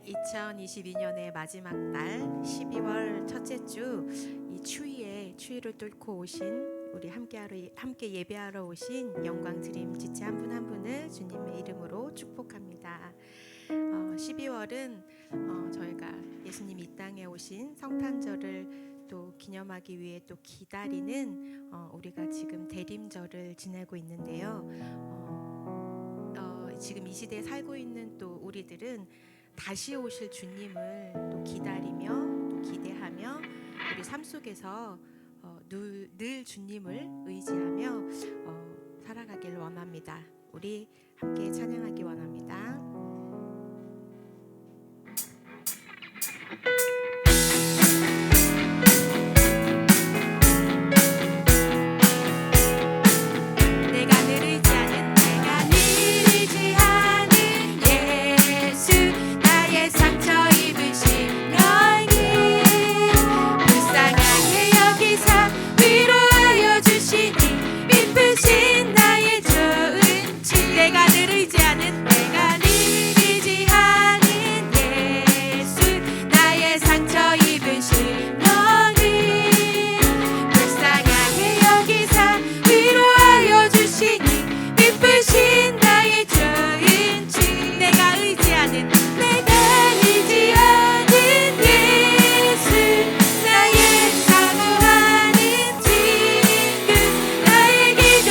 2022년의 마지막 날 12월 첫째 주 이 추위를 뚫고 오신 우리 함께 예배하러 오신 영광 드림 지체 한 분 한 분을 주님의 이름으로 축복합니다. 12월은 저희가 예수님이 이 땅에 오신 성탄절을 또 기념하기 위해 또 기다리는 우리가 지금 대림절을 지내고 있는데요. 지금 이 시대에 살고 있는 또 우리들은 다시 오실 주님을 또 기다리며 또 기대하며 우리 삶 속에서 늘 주님을 의지하며 살아가길 원합니다. 우리 함께 찬양하기 원합니다. 나의 사모하는 친구 나의 기도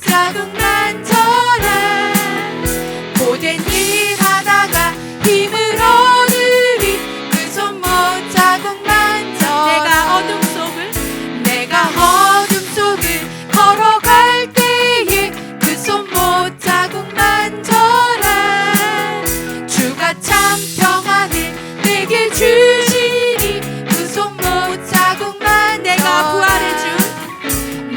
못자국 만져라. 고된 일 하다가 힘을 얻으리. 그 손 못자국 만져라. 내가 어둠 속을 걸어갈 때에 그 손 못자국 만져라. 주가 참 평안을 내게 주시니 그 손 못자국 만져라.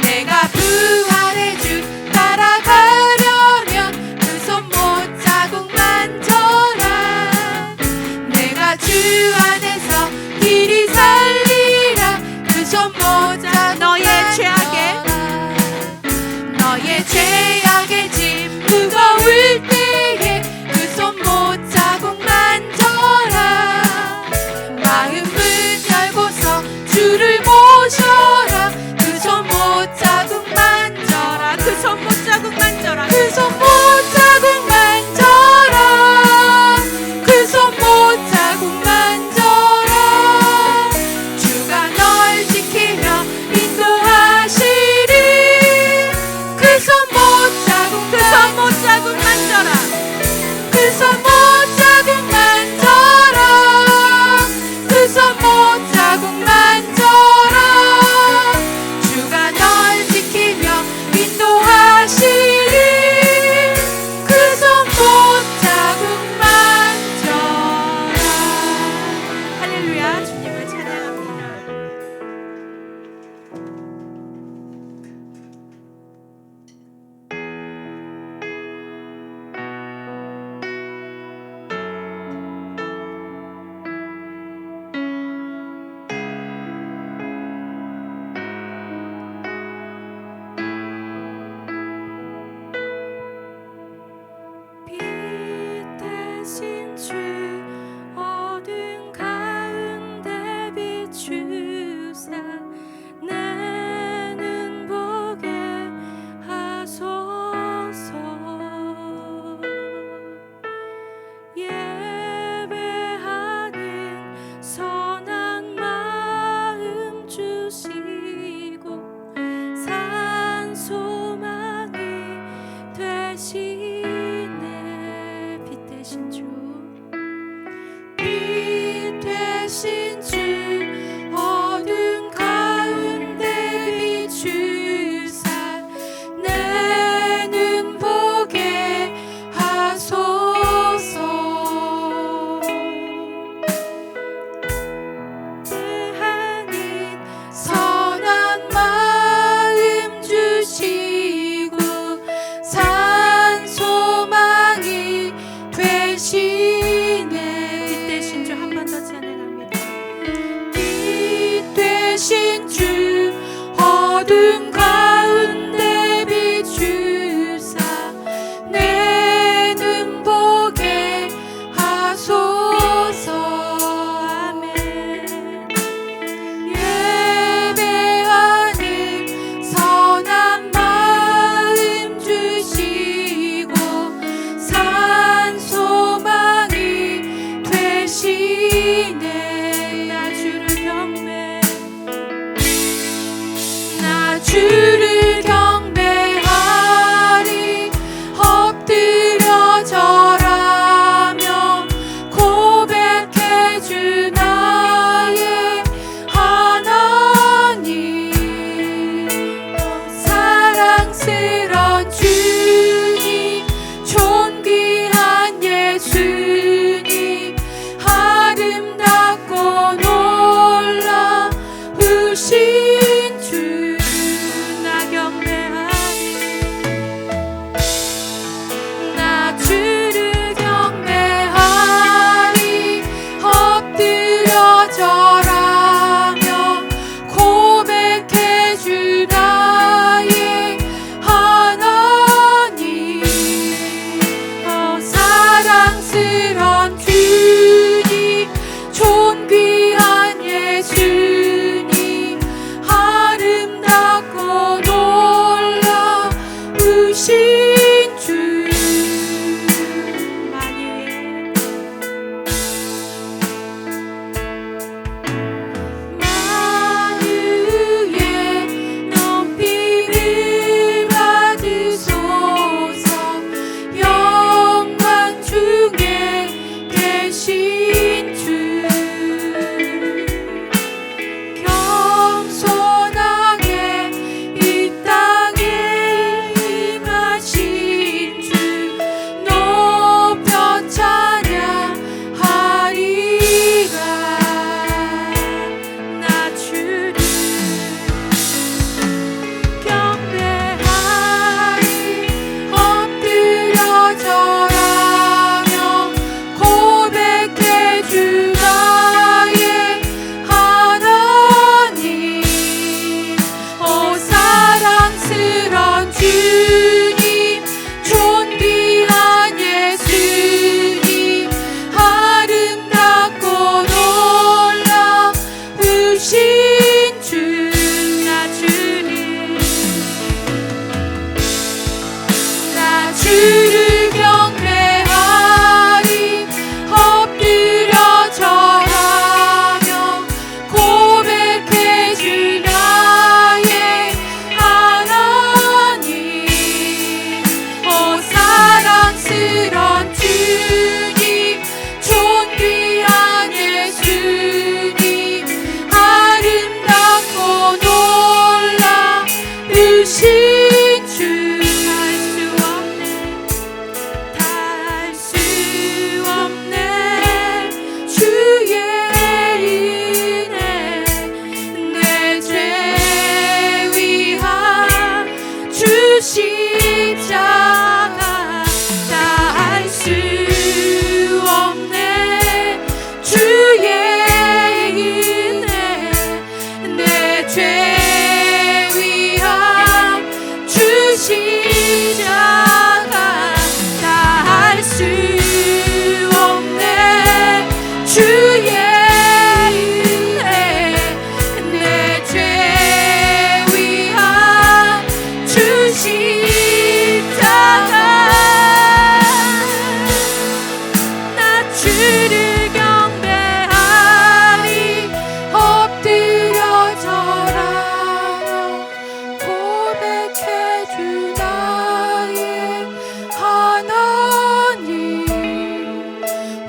내가 부활의 주 따라가려면 그 손 못자국 만져라. 내가 주 안에서 길이 살리라. 그 손 못자국 너의 죄악의 짐 무거울 때에 그 손 못자국 만져라. 마음 문 열고서 주를 모셔라. 그 손 못자국 만져라. 그 손 못자국 만져라. 그 손 못자국 만져라. 그 손 못자국 만져라. 주가 널 지키며 인도하시리. 그 손 못자국 십자가 닿을 수 없네. 주의 은혜 내 죄 위함 주 십자가 닿을 수 없네. 주의 은혜 내 죄 위함 주 십자가 나 주를 경배하리 엎드려 절하며 고백해 주 나의 하나님.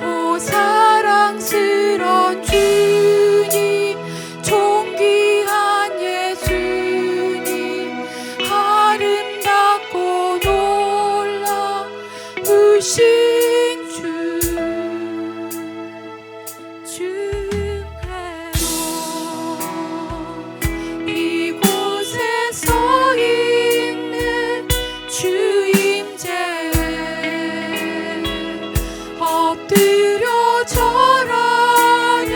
오 사랑스런 주님 존귀한 예수님 아름답고 놀라우신 주께로 이곳에 서 있는 주임제에 엎드려 절하네.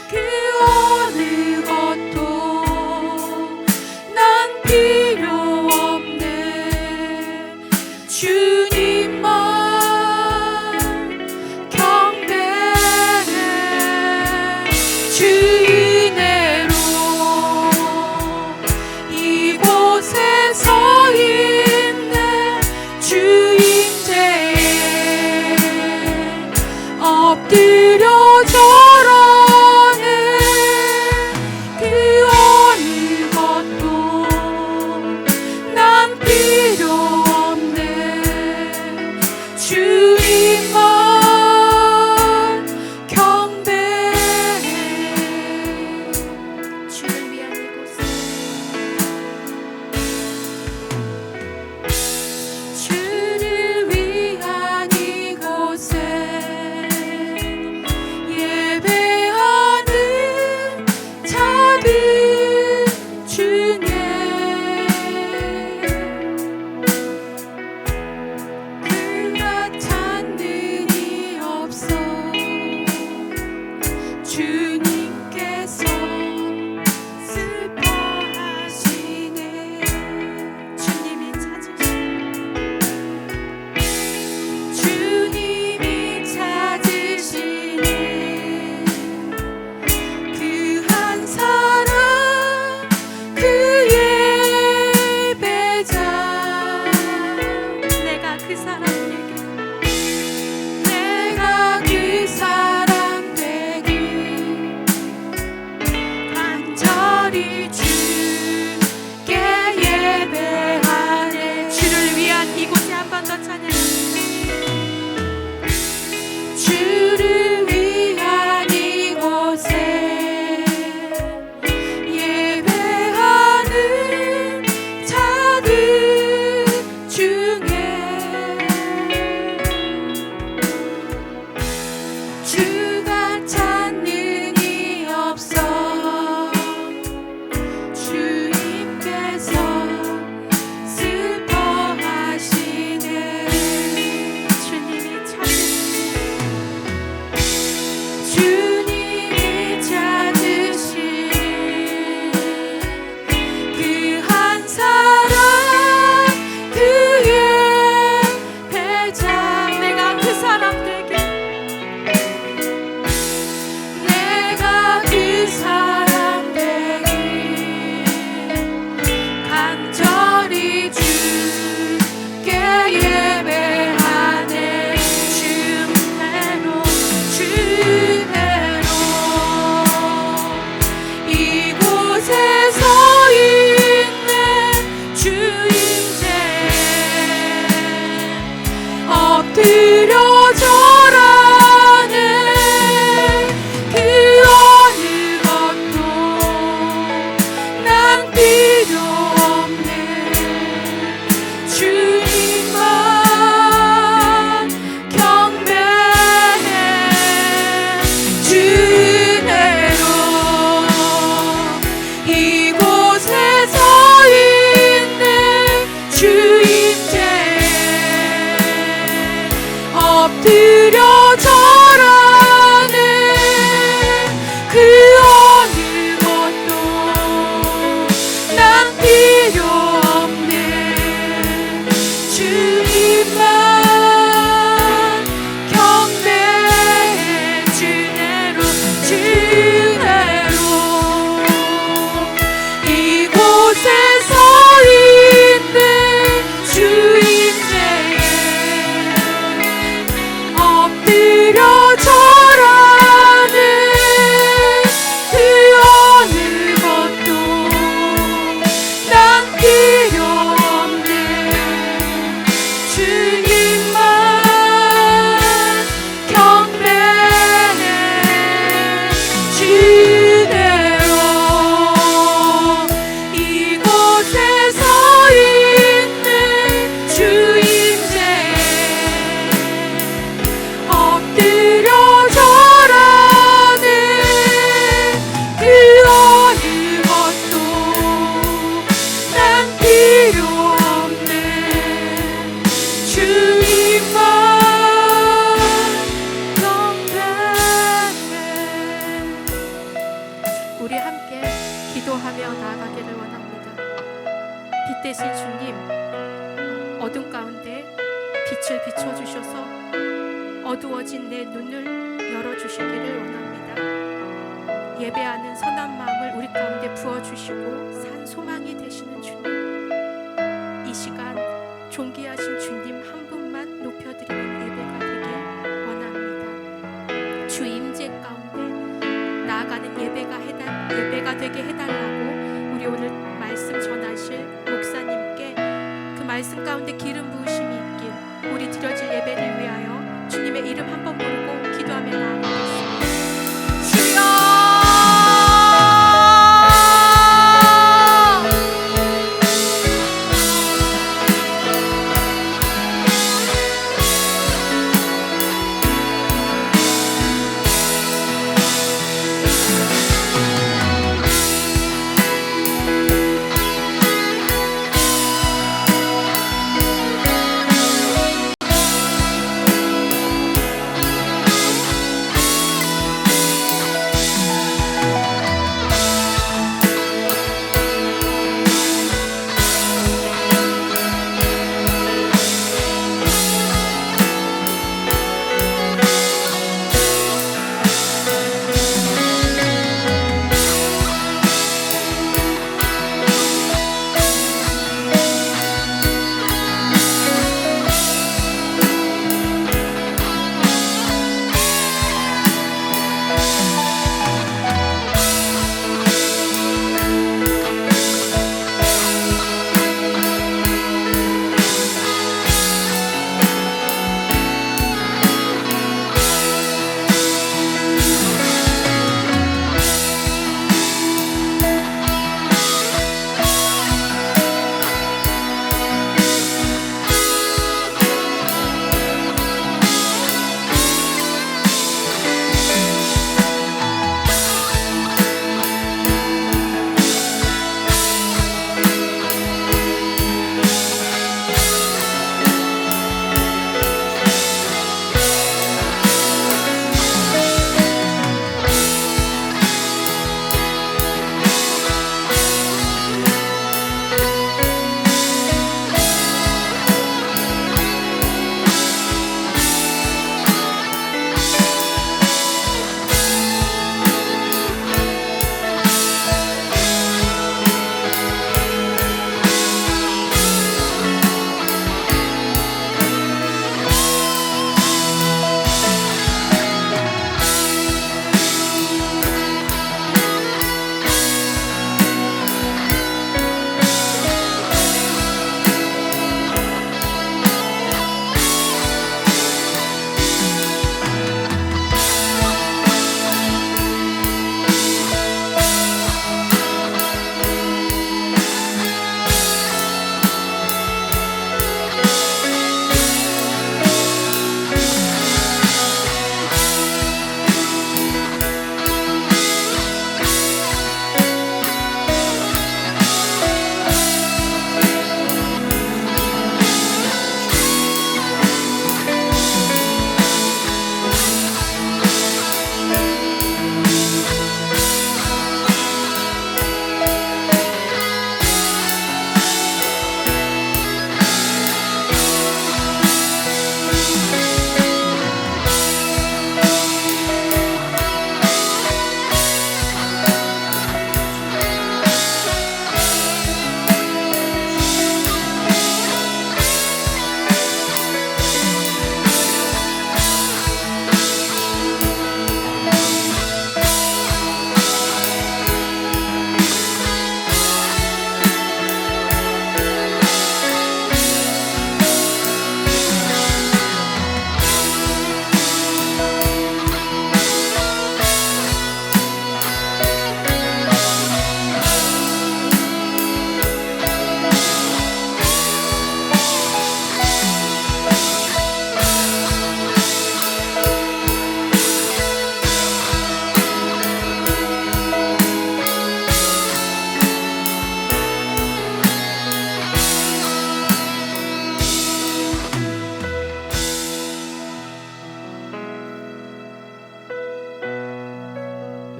그 어느 것도 난 필요 없네. 주님만 경배해. 주 은혜로 이곳에 서 있는 주임제에 엎드려 절하네. 그 어느 것도 난 필요 없네. 주님만 경배해. 주를 위한 이곳에 주를 위한 이곳에 예배하는 자들 중에 그 같은 일이 없어. 주님께서 슬퍼하시네. 주님이 찾으신 주님이 찾으시는 그 한 사람 그 예배자. 내가 그 사람에게 내가 그 사람 되길 간절히 주께 예배하네. 주를 위한 이곳에 한 번 더 찬양. 주를 위한 이곳에 예배하는 자들 중에 주가 찾는 이 없어. 주님께서 슬퍼하시네. 빛 대신 주님, 어둠 가운데 빛을 비춰주셔서 어두워진 내 눈을 열어주시기를 원합니다. 예배하는 선한 마음을 우리 가운데 부어주시고 산 소망이 되시는 주님, 이 시간 존귀하신 주님 한 분만 높여드리는 예배가 되길 원합니다. 주 임재 가운데 나아가는 예배가 되게 해달라고 우리 오늘 말씀 전하실 목사님께 그 말씀 가운데 기름 부으심이 있길, 우리 드려질 예배를 위하여 주님의 이름 한번 부르고 기도하며 나아가겠습니다. 주여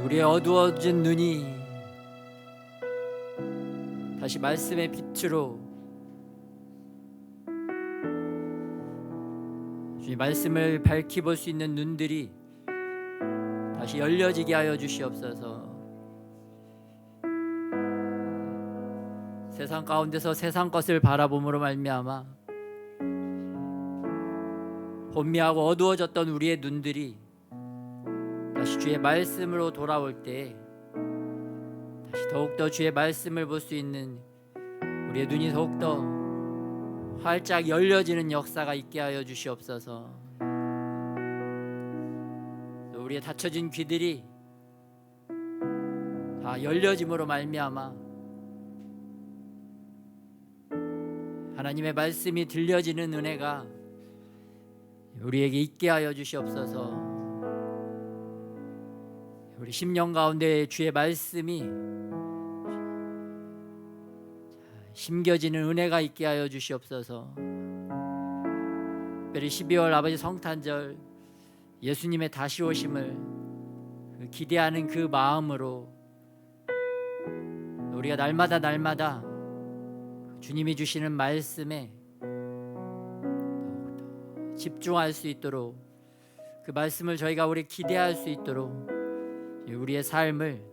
우리의 어두워진 눈이 다시 말씀의 빛으로 주님 말씀을 밝히 볼 수 있는 눈들이 다시 열려지게 하여 주시옵소서. 세상 가운데서 세상 것을 바라봄으로 말미암아 혼미하고 어두워졌던 우리의 눈들이 다시 주의 말씀으로 돌아올 때 다시 더욱더 주의 말씀을 볼 수 있는 우리의 눈이 더욱더 활짝 열려지는 역사가 있게 하여 주시옵소서. 또 우리의 닫혀진 귀들이 다 열려짐으로 말미암아 하나님의 말씀이 들려지는 은혜가 우리에게 있게 하여 주시옵소서. 우리 심령 가운데 주의 말씀이 심겨지는 은혜가 있게 하여 주시옵소서. 특별히 12월 아버지 성탄절 예수님의 다시 오심을 기대하는 그 마음으로 우리가 날마다 주님이 주시는 말씀에 집중할 수 있도록 그 말씀을 저희가 우리 기대할 수 있도록 우리의 삶을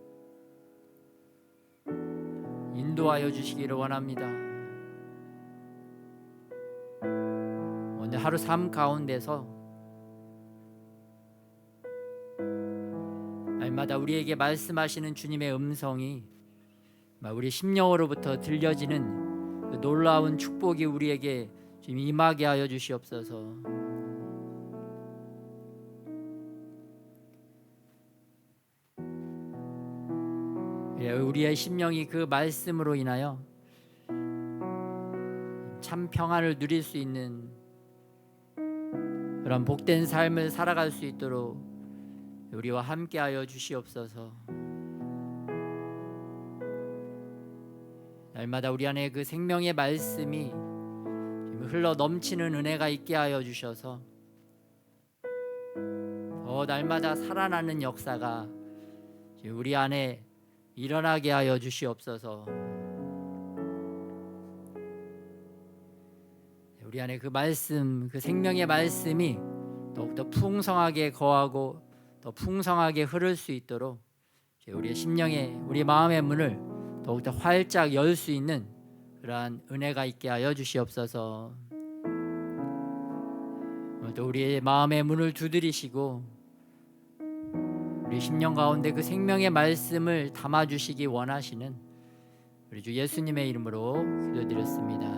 인도하여 주시기를 원합니다. 오늘 하루 삶 가운데서 날마다 우리에게 말씀하시는 주님의 음성이 우리 심령으로부터 들려지는 그 놀라운 축복이 우리에게 지금 임하게 하여 주시옵소서. 우리의 심령이 그 말씀으로 인하여 참 평안을 누릴 수 있는 그런 복된 삶을 살아갈 수 있도록 우리와 함께하여 주시옵소서. 날마다 우리 안에 그 생명의 말씀이 흘러 넘치는 은혜가 있게 하여 주셔서 더 날마다 살아나는 역사가 우리 안에 일어나게 하여 주시옵소서. 우리 안에 그 말씀, 그 생명의 말씀이 더욱더 풍성하게 거하고 더 풍성하게 흐를 수 있도록 우리의 심령의, 우리 마음의 문을 더욱더 활짝 열 수 있는 그러한 은혜가 있게 하여 주시옵소서. 또 우리의 마음의 문을 두드리시고 우리 심령 가운데 그 생명의 말씀을 담아주시기 원하시는 우리 주 예수님의 이름으로 기도드렸습니다.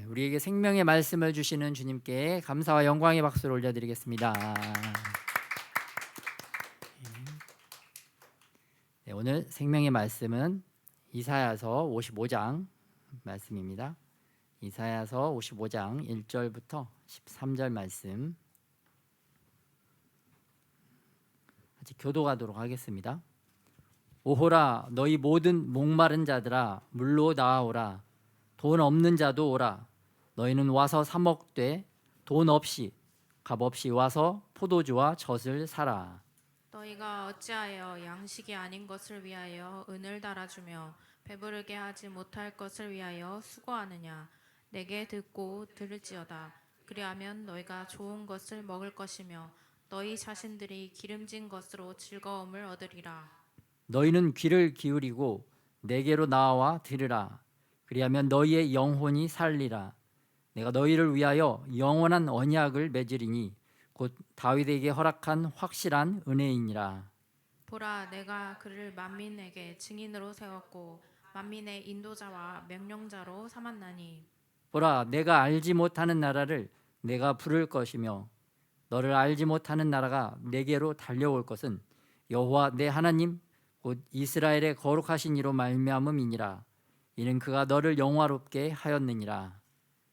우리에게 생명의 말씀을 주시는 주님께 감사와 영광의 박수를 올려드리겠습니다. 오늘 생명의 말씀은 이사야서 55장 말씀입니다. 이사야서 55장 1절부터 13절 말씀 같이 교독하도록 하겠습니다. 오호라 너희 모든 목마른 자들아 물로 나아오라. 돈 없는 자도 오라. 너희는 와서 사 먹되 돈 없이 값 없이 와서 포도주와 젖을 사라. 너희가 어찌하여 양식이 아닌 것을 위하여 은을 달아주며 배부르게 하지 못할 것을 위하여 수고하느냐. 내게 듣고 들을지어다. 그리하면 너희가 좋은 것을 먹을 것이며 너희 자신들이 기름진 것으로 즐거움을 얻으리라. 너희는 귀를 기울이고 내게로 나와 들으라. 그리하면 너희의 영혼이 살리라. 내가 너희를 위하여 영원한 언약을 맺으리니 곧 다윗에게 허락한 확실한 은혜이니라. 보라, 내가 그를 만민에게 증인으로 세웠고 만민의 인도자와 명령자로 삼았나니. 보라, 내가 알지 못하는 나라를 내가 부를 것이며 너를 알지 못하는 나라가 내게로 달려올 것은 여호와 내 하나님 곧 이스라엘의 거룩하신 이로 말미암음이니라. 이는 그가 너를 영화롭게 하였느니라.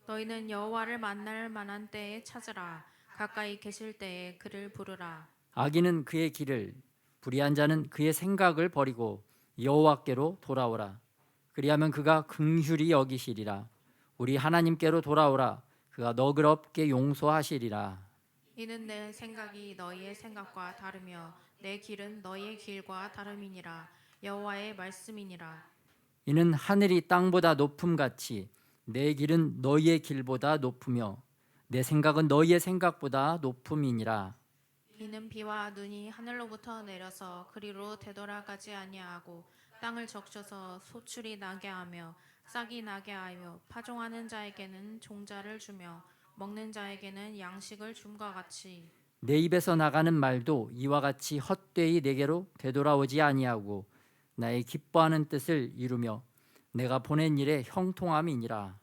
너희는 여호와를 만날 만한 때에 찾으라. 가까이 계실 때에 그를 부르라. 악인은 그의 길을, 불의한 자는 그의 생각을 버리고 여호와께로 돌아오라. 그리하면 그가 긍휼히 여기시리라. 우리 하나님께로 돌아오라. 그가 너그럽게 용서하시리라. 이는 내 생각이 너희의 생각과 다르며 내 길은 너희의 길과 다름이니라. 여호와의 말씀이니라. 이는 하늘이 땅보다 높음같이 내 길은 너희의 길보다 높으며 내 생각은 너희의 생각보다 높음이니라. 이는 비와 눈이 하늘로부터 내려서 그리로 되돌아가지 아니하고 땅을 적셔서 소출이 나게 하며 싹이 나게 하여 파종하는 자에게는 종자를 주며 먹는 자에게는 양식을 줌과 같이 내 입에서 나가는 말도 이와 같이 헛되이 내게로 되돌아오지 아니하고 나의 기뻐하는 뜻을 이루며 내가 보낸 일의 형통함이니라.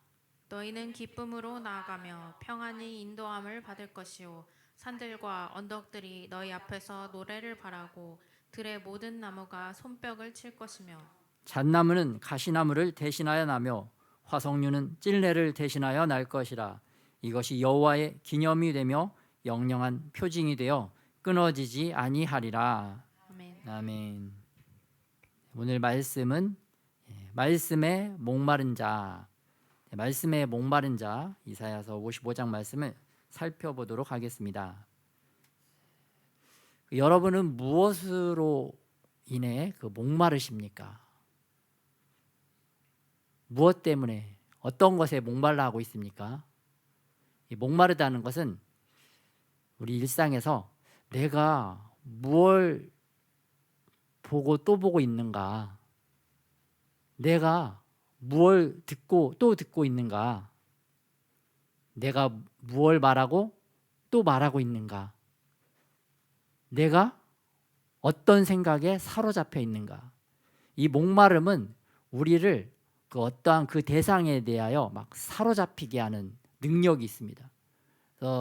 너희는 기쁨으로 나아가며 평안히 인도함을 받을 것이요 산들과 언덕들이 너희 앞에서 노래를 바라고 들의 모든 나무가 손뼉을 칠 것이며 잣나무는 가시나무를 대신하여 나며 화석류는 찔레를 대신하여 날 것이라. 이것이 여호와의 기념이 되며 영영한 표징이 되어 끊어지지 아니하리라. 아멘. 아멘. 오늘 말씀은 말씀에 목마른 자, 말씀에 목마른 자 이사야서 55장 말씀을 살펴보도록 하겠습니다. 여러분은 무엇으로 인해 그 목마르십니까? 무엇 때문에 어떤 것에 목말라 하고 있습니까? 이 목마르다는 것은 우리 일상에서 내가 무엇을 보고 또 보고 있는가, 내가 무엇을 듣고 또 듣고 있는가, 내가 무엇을 말하고 또 말하고 있는가, 내가 어떤 생각에 사로잡혀 있는가. 이 목마름은 우리를 그 어떠한 그 대상에 대하여 막 사로잡히게 하는 능력이 있습니다.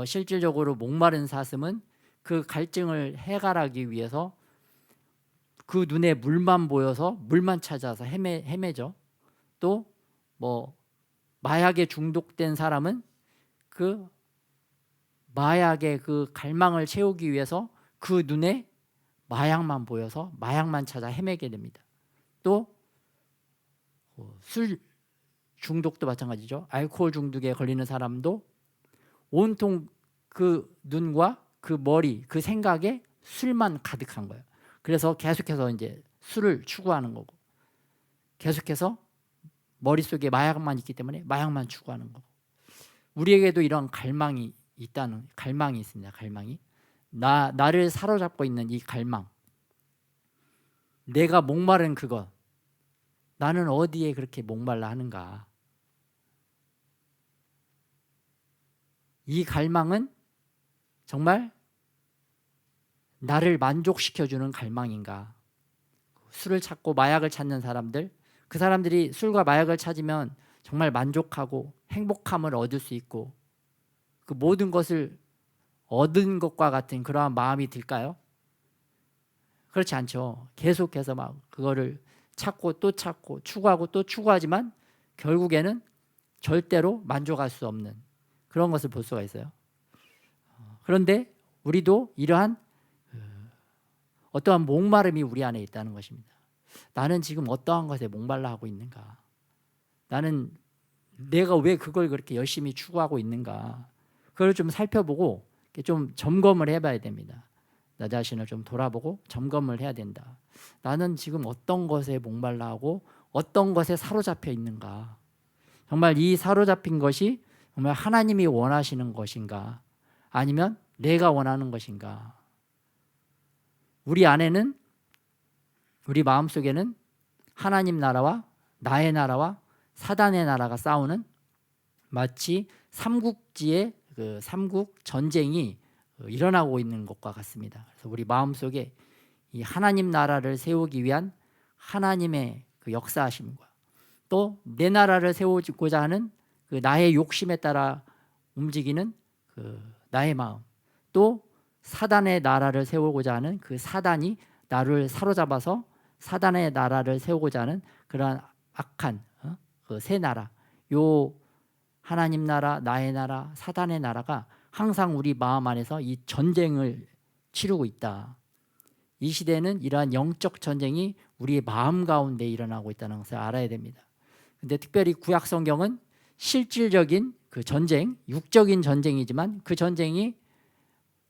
실질적으로 목마른 사슴은 그 갈증을 해결하기 위해서 그 눈에 물만 보여서 물만 찾아서 헤매죠. 또 뭐 마약에 중독된 사람은 그 마약의 그 갈망을 채우기 위해서 그 눈에 마약만 보여서 마약만 찾아 헤매게 됩니다. 또 술 중독도 마찬가지죠. 알코올 중독에 걸리는 사람도 온통 그 눈과 그 머리, 그 생각에 술만 가득한 거예요. 그래서 계속해서 이제 술을 추구하는 거고, 계속해서 머릿속에 마약만 있기 때문에 마약만 추구하는 거고. 우리에게도 이런 갈망이 있습니다. 갈망이. 나를 사로잡고 있는 이 갈망. 내가 목마른 그것. 나는 어디에 그렇게 목말라 하는가? 이 갈망은 정말 나를 만족시켜주는 갈망인가? 술을 찾고 마약을 찾는 사람들, 그 사람들이 술과 마약을 찾으면 정말 만족하고 행복함을 얻을 수 있고 그 모든 것을 얻은 것과 같은 그러한 마음이 들까요? 그렇지 않죠. 계속해서 막 그거를 찾고 또 찾고 추구하고 또 추구하지만 결국에는 절대로 만족할 수 없는 그런 것을 볼 수가 있어요. 그런데 우리도 이러한 어떠한 목마름이 우리 안에 있다는 것입니다. 나는 지금 어떠한 것에 목말라 하고 있는가? 나는 내가 왜 그걸 그렇게 열심히 추구하고 있는가? 그걸 좀 살펴보고 좀 점검을 해봐야 됩니다. 나 자신을 좀 돌아보고 점검을 해야 된다. 나는 지금 어떤 것에 목말라 하고 어떤 것에 사로잡혀 있는가? 정말 이 사로잡힌 것이 정말 하나님이 원하시는 것인가? 아니면 내가 원하는 것인가? 우리 안에는, 우리 마음속에는 하나님 나라와 나의 나라와 사단의 나라가 싸우는 마치 삼국지의 그 삼국 전쟁이 일어나고 있는 것과 같습니다. 그래서 우리 마음속에 이 하나님 나라를 세우기 위한 하나님의 그 역사하심과 또 내 나라를 세우고자 하는 그 나의 욕심에 따라 움직이는 그 나의 마음, 또 사단의 나라를 세우고자 하는 그 사단이 나를 사로잡아서 사단의 나라를 세우고자 하는 그러한 악한 그 세 나라, 요 하나님 나라, 나의 나라, 사단의 나라가 항상 우리 마음 안에서 이 전쟁을 치르고 있다. 이 시대는 이러한 영적 전쟁이 우리의 마음 가운데 일어나고 있다는 것을 알아야 됩니다. 근데 특별히 구약 성경은 실질적인 그 전쟁, 육적인 전쟁이지만 그 전쟁이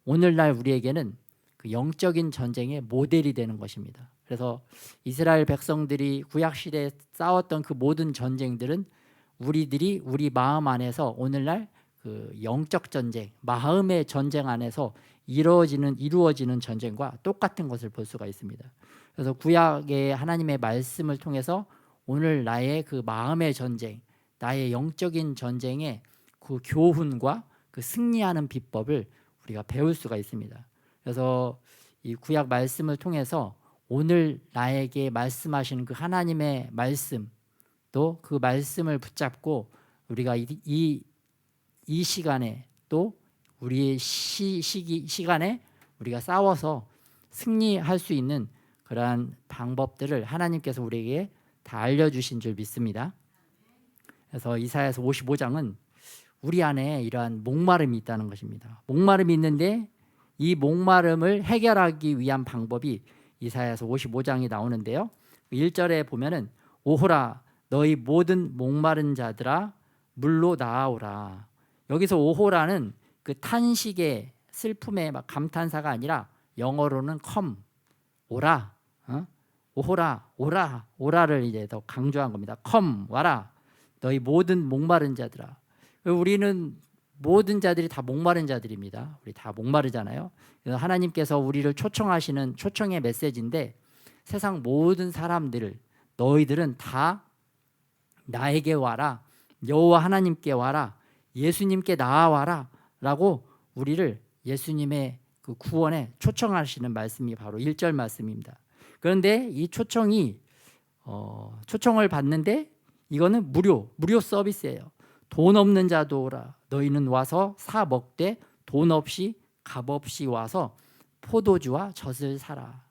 오늘날 우리에게는 그 영적인 전쟁의 모델이 되는 것입니다. 그래서 이스라엘 백성들이 구약 시대에 싸웠던 그 모든 전쟁들은 우리들이 우리 마음 안에서 오늘날 그 영적 전쟁, 마음의 전쟁 안에서 이루어지는 전쟁과 똑같은 것을 볼 수가 있습니다. 그래서 구약의 하나님의 말씀을 통해서 오늘 나의 그 마음의 전쟁, 나의 영적인 전쟁의 그 교훈과 그 승리하는 비법을 우리가 배울 수가 있습니다. 그래서 이 구약 말씀을 통해서 오늘 나에게 말씀하시는 그 하나님의 말씀, 또 그 말씀을 붙잡고 우리가 이 시간에 또 우리의 시간에 우리가 싸워서 승리할 수 있는 그러한 방법들을 하나님께서 우리에게 다 알려주신 줄 믿습니다. 그래서 이사야서 55장은 우리 안에 이러한 목마름이 있다는 것입니다. 목마름이 있는데 이 목마름을 해결하기 위한 방법이 이사야서 55장이 나오는데요. 1절에 보면은 오호라 너희 모든 목마른 자들아 물로 나아오라. 여기서 오호라는 그 탄식의 슬픔의 막 감탄사가 아니라 영어로는 come 오라, 오호라 오라를 이제 더 강조한 겁니다. come 와라 너희 모든 목마른 자들아. 우리는 모든 자들이 다 목마른 자들입니다. 우리 다 목마르잖아요. 그래서 하나님께서 우리를 초청하시는 초청의 메시지인데 세상 모든 사람들을 너희들은 다 나에게 와라, 여호와 하나님께 와라, 예수님께 나아와라 라고 우리를 예수님의 그 구원에 초청하시는 말씀이 바로 1절 말씀입니다. 그런데 이 초청을 받는데 이거는 무료 서비스예요. 돈 없는 자도 오라. 너희는 와서 사 먹되 돈 없이 값 없이 와서 포도주와 젖을 사라.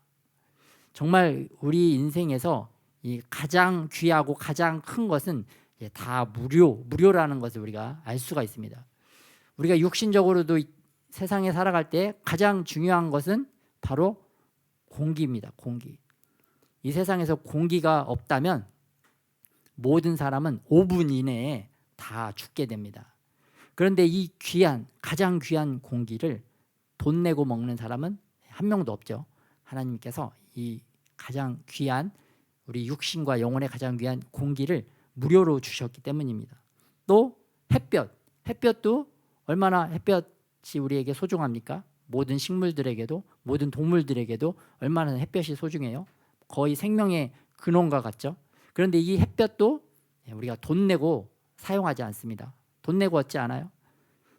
정말 우리 인생에서 이 가장 귀하고 가장 큰 것은 다 무료라는 것을 우리가 알 수가 있습니다. 우리가 육신적으로도 세상에 살아갈 때 가장 중요한 것은 바로 공기입니다. 공기. 이 세상에서 공기가 없다면 모든 사람은 5분 이내에 다 죽게 됩니다. 그런데 이 가장 귀한 공기를 돈 내고 먹는 사람은 한 명도 없죠. 하나님께서 이 가장 귀한 우리 육신과 영혼의 가장 귀한 공기를 무료로 주셨기 때문입니다. 또 햇볕도 얼마나 햇볕이 우리에게 소중합니까? 모든 식물들에게도 모든 동물들에게도 얼마나 햇볕이 소중해요. 거의 생명의 근원과 같죠. 그런데 이 햇볕도 우리가 돈 내고 사용하지 않습니다. 돈 내고 얻지 않아요.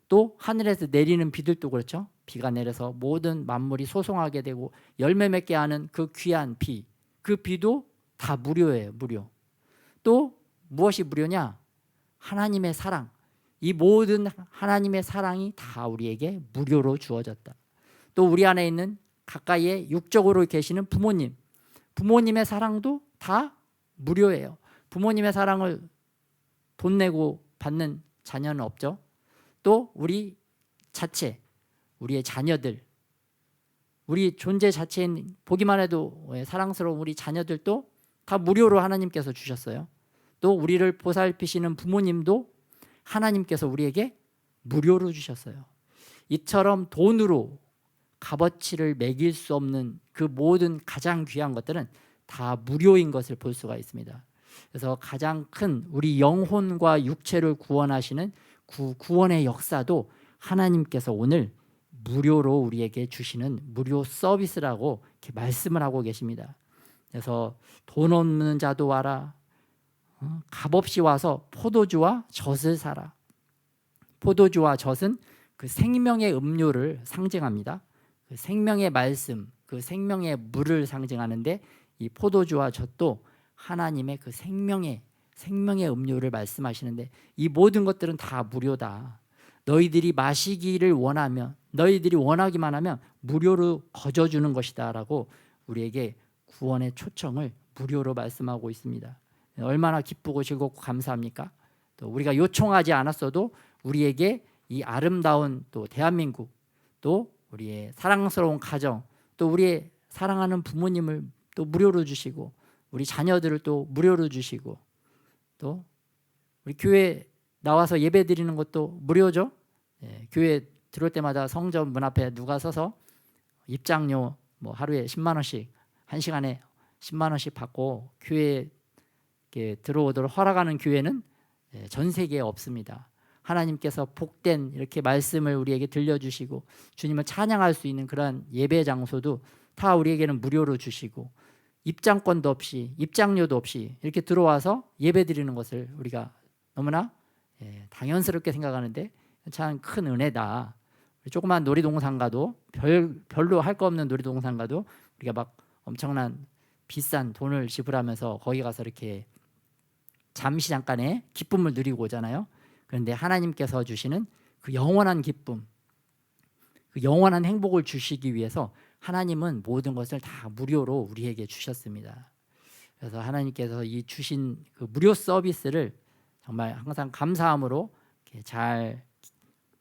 또 하늘에서 내리는 비들도 그렇죠. 비가 내려서 모든 만물이 소송하게 되고 열매 맺게 하는 그 귀한 비, 그 비도 다 무료예요. 무료. 또 무엇이 무료냐? 하나님의 사랑. 이 모든 하나님의 사랑이 다 우리에게 무료로 주어졌다. 또 우리 안에 있는 가까이에 육적으로 계시는 부모님의 사랑도 다 무료예요. 부모님의 사랑을 돈 내고 받는 자녀는 없죠. 또 우리 자체, 우리의 자녀들, 우리 존재 자체인 보기만 해도 사랑스러운 우리 자녀들도 다 무료로 하나님께서 주셨어요. 또 우리를 보살피시는 부모님도 하나님께서 우리에게 무료로 주셨어요. 이처럼 돈으로 값어치를 매길 수 없는 그 모든 가장 귀한 것들은 다 무료인 것을 볼 수가 있습니다. 그래서 가장 큰 우리 영혼과 육체를 구원하시는 구원의 역사도 하나님께서 오늘 무료로 우리에게 주시는 무료 서비스라고 이렇게 말씀을 하고 계십니다. 그래서 돈 없는 자도 와라. 값없이 와서 포도주와 젖을 사라. 포도주와 젖은 그 생명의 음료를 상징합니다. 그 생명의 말씀, 그 생명의 물을 상징하는데 이 포도주와 젖도 하나님의 그 생명의 음료를 말씀하시는데 이 모든 것들은 다 무료다. 너희들이 마시기를 원하면, 너희들이 원하기만 하면 무료로 거저주는 것이다 라고 우리에게 구원의 초청을 무료로 말씀하고 있습니다. 얼마나 기쁘고 즐겁고 감사합니까? 또 우리가 요청하지 않았어도 우리에게 이 아름다운 또 대한민국, 또 우리의 사랑스러운 가정, 또 우리의 사랑하는 부모님을 또 무료로 주시고 우리 자녀들을 또 무료로 주시고 또 우리 교회 나와서 예배 드리는 것도 무료죠. 교회 들어올 때마다 성전 문 앞에 누가 서서 입장료 뭐 하루에 10만 원씩, 한 시간에 10만 원씩 받고 교회에 들어오도록 허락하는 교회는 전 세계에 없습니다. 하나님께서 복된 이렇게 말씀을 우리에게 들려주시고 주님을 찬양할 수 있는 그러한 예배 장소도 다 우리에게는 무료로 주시고 입장권도 없이 입장료도 없이 이렇게 들어와서 예배 드리는 것을 우리가 너무나 당연스럽게 생각하는데 참 큰 은혜다. 조그만 놀이동산 가도 별로 할 거 없는 놀이동산 가도 우리가 막 엄청난 비싼 돈을 지불하면서 거기 가서 이렇게 잠시 잠깐의 기쁨을 누리고 오잖아요. 그런데 하나님께서 주시는 그 영원한 기쁨, 그 영원한 행복을 주시기 위해서 하나님은 모든 것을 다 무료로 우리에게 주셨습니다. 그래서 하나님께서 이 주신 그 무료 서비스를 정말 항상 감사함으로 잘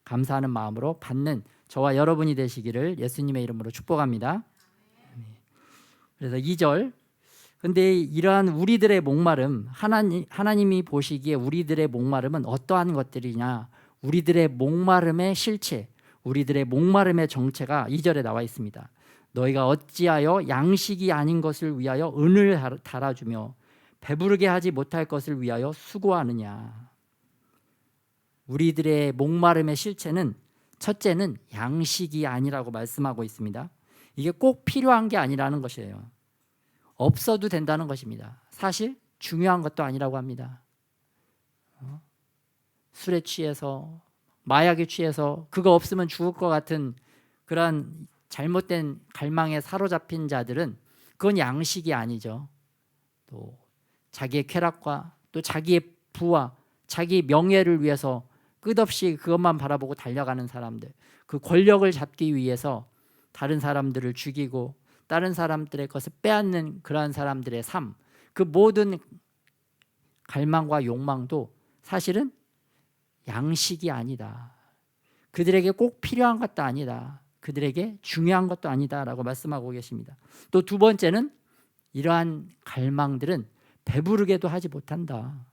감사하는 마음으로 받는 저와 여러분이 되시기를 예수님의 이름으로 축복합니다. 그래서 2절, 근데 이러한 우리들의 목마름, 하나님이 보시기에 우리들의 목마름은 어떠한 것들이냐, 우리들의 목마름의 실체, 우리들의 목마름의 정체가 2절에 나와 있습니다. 너희가 어찌하여 양식이 아닌 것을 위하여 은을 달아주며 배부르게 하지 못할 것을 위하여 수고하느냐. 우리들의 목마름의 실체는 첫째는 양식이 아니라고 말씀하고 있습니다. 이게 꼭 필요한 게 아니라는 것이에요. 없어도 된다는 것입니다. 사실 중요한 것도 아니라고 합니다. 술에 취해서 마약에 취해서 그거 없으면 죽을 것 같은 그러한 잘못된 갈망에 사로잡힌 자들은 그건 양식이 아니죠. 또 자기의 쾌락과 또 자기의 부와 자기 명예를 위해서 끝없이 그것만 바라보고 달려가는 사람들, 그 권력을 잡기 위해서 다른 사람들을 죽이고 다른 사람들의 것을 빼앗는 그러한 사람들의 삶, 그 모든 갈망과 욕망도 사실은 양식이 아니다. 그들에게 꼭 필요한 것도 아니다. 그들에게 중요한 것도 아니다라고 말씀하고 계십니다. 또 두 번째는 이러한 갈망들은 배부르게도 하지 못한다.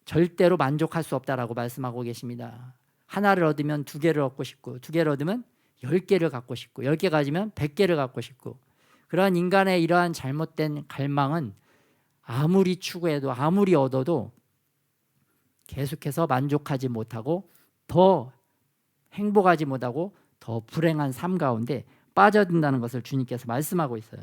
절대로 만족할 수 없다라고 말씀하고 계십니다. 하나를 얻으면 두 개를 얻고 싶고, 두 개를 얻으면 10개를 갖고 싶고, 10개 가지면 100개를 갖고 싶고, 그러한 인간의 이러한 잘못된 갈망은 아무리 추구해도 아무리 얻어도 계속해서 만족하지 못하고 더 행복하지 못하고 더 불행한 삶 가운데 빠져든다는 것을 주님께서 말씀하고 있어요.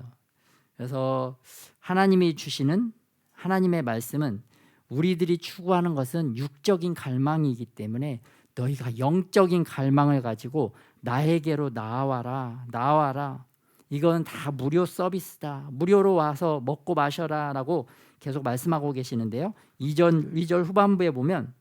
그래서 하나님이 주시는 하나님의 말씀은 우리들이 추구하는 것은 육적인 갈망이기 때문에 너희가 영적인 갈망을 가지고 나에게로 나와라, 나와라. 이건 다 무료 서비스다. 무료로 와서 먹고 마셔라 라고 계속 말씀하고 계시는데요. 2절 후반부에 보면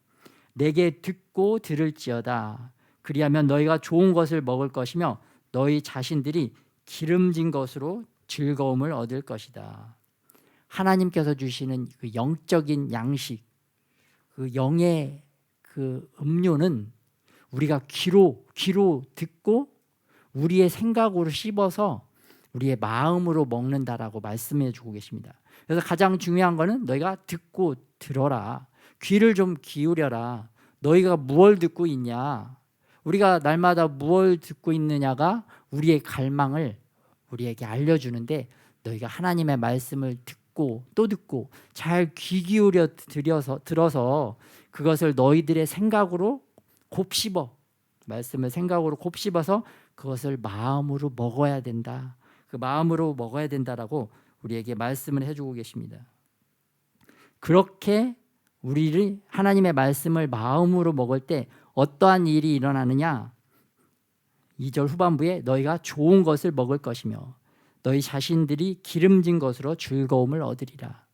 내게 듣고 들을지어다. 그리하면 너희가 좋은 것을 먹을 것이며 너희 자신들이 기름진 것으로 즐거움을 얻을 것이다. 하나님께서 주시는 그 영적인 양식, 그 영의 그 음료는 우리가 귀로 듣고 우리의 생각으로 씹어서 우리의 마음으로 먹는다라고 말씀해 주고 계십니다. 그래서 가장 중요한 거는 너희가 듣고 들어라. 귀를 좀 기울여라. 너희가 무엇을 듣고 있냐? 우리가 날마다 무엇을 듣고 있느냐가 우리의 갈망을 우리에게 알려주는데, 너희가 하나님의 말씀을 듣고 또 듣고 잘 귀 기울여 들어서 그것을 너희들의 생각으로 곱씹어, 말씀을 생각으로 곱씹어서 그것을 마음으로 먹어야 된다. 그 마음으로 먹어야 된다라고 우리에게 말씀을 해주고 계십니다. 그렇게 우리를 하나님의 말씀을 마음으로 먹을 때 어떠한 일이 일어나느냐? 2절 후반부에 너희가 좋은 것을 먹을 것이며 너희 자신들이 기름진 것으로 즐거움을 얻으리라.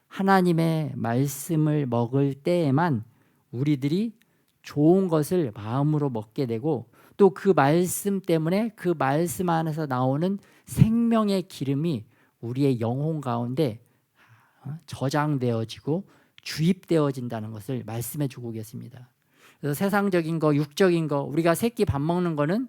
하나님의 말씀을 먹을 때에만 우리들이 좋은 것을 마음으로 먹게 되고, 또 그 말씀 때문에 그 말씀 안에서 나오는 생명의 기름이 우리의 영혼 가운데 저장되어지고 주입되어진다는 것을 말씀해 주고 계십니다. 그래서 세상적인 거, 육적인 거, 우리가 새끼 밥 먹는 거는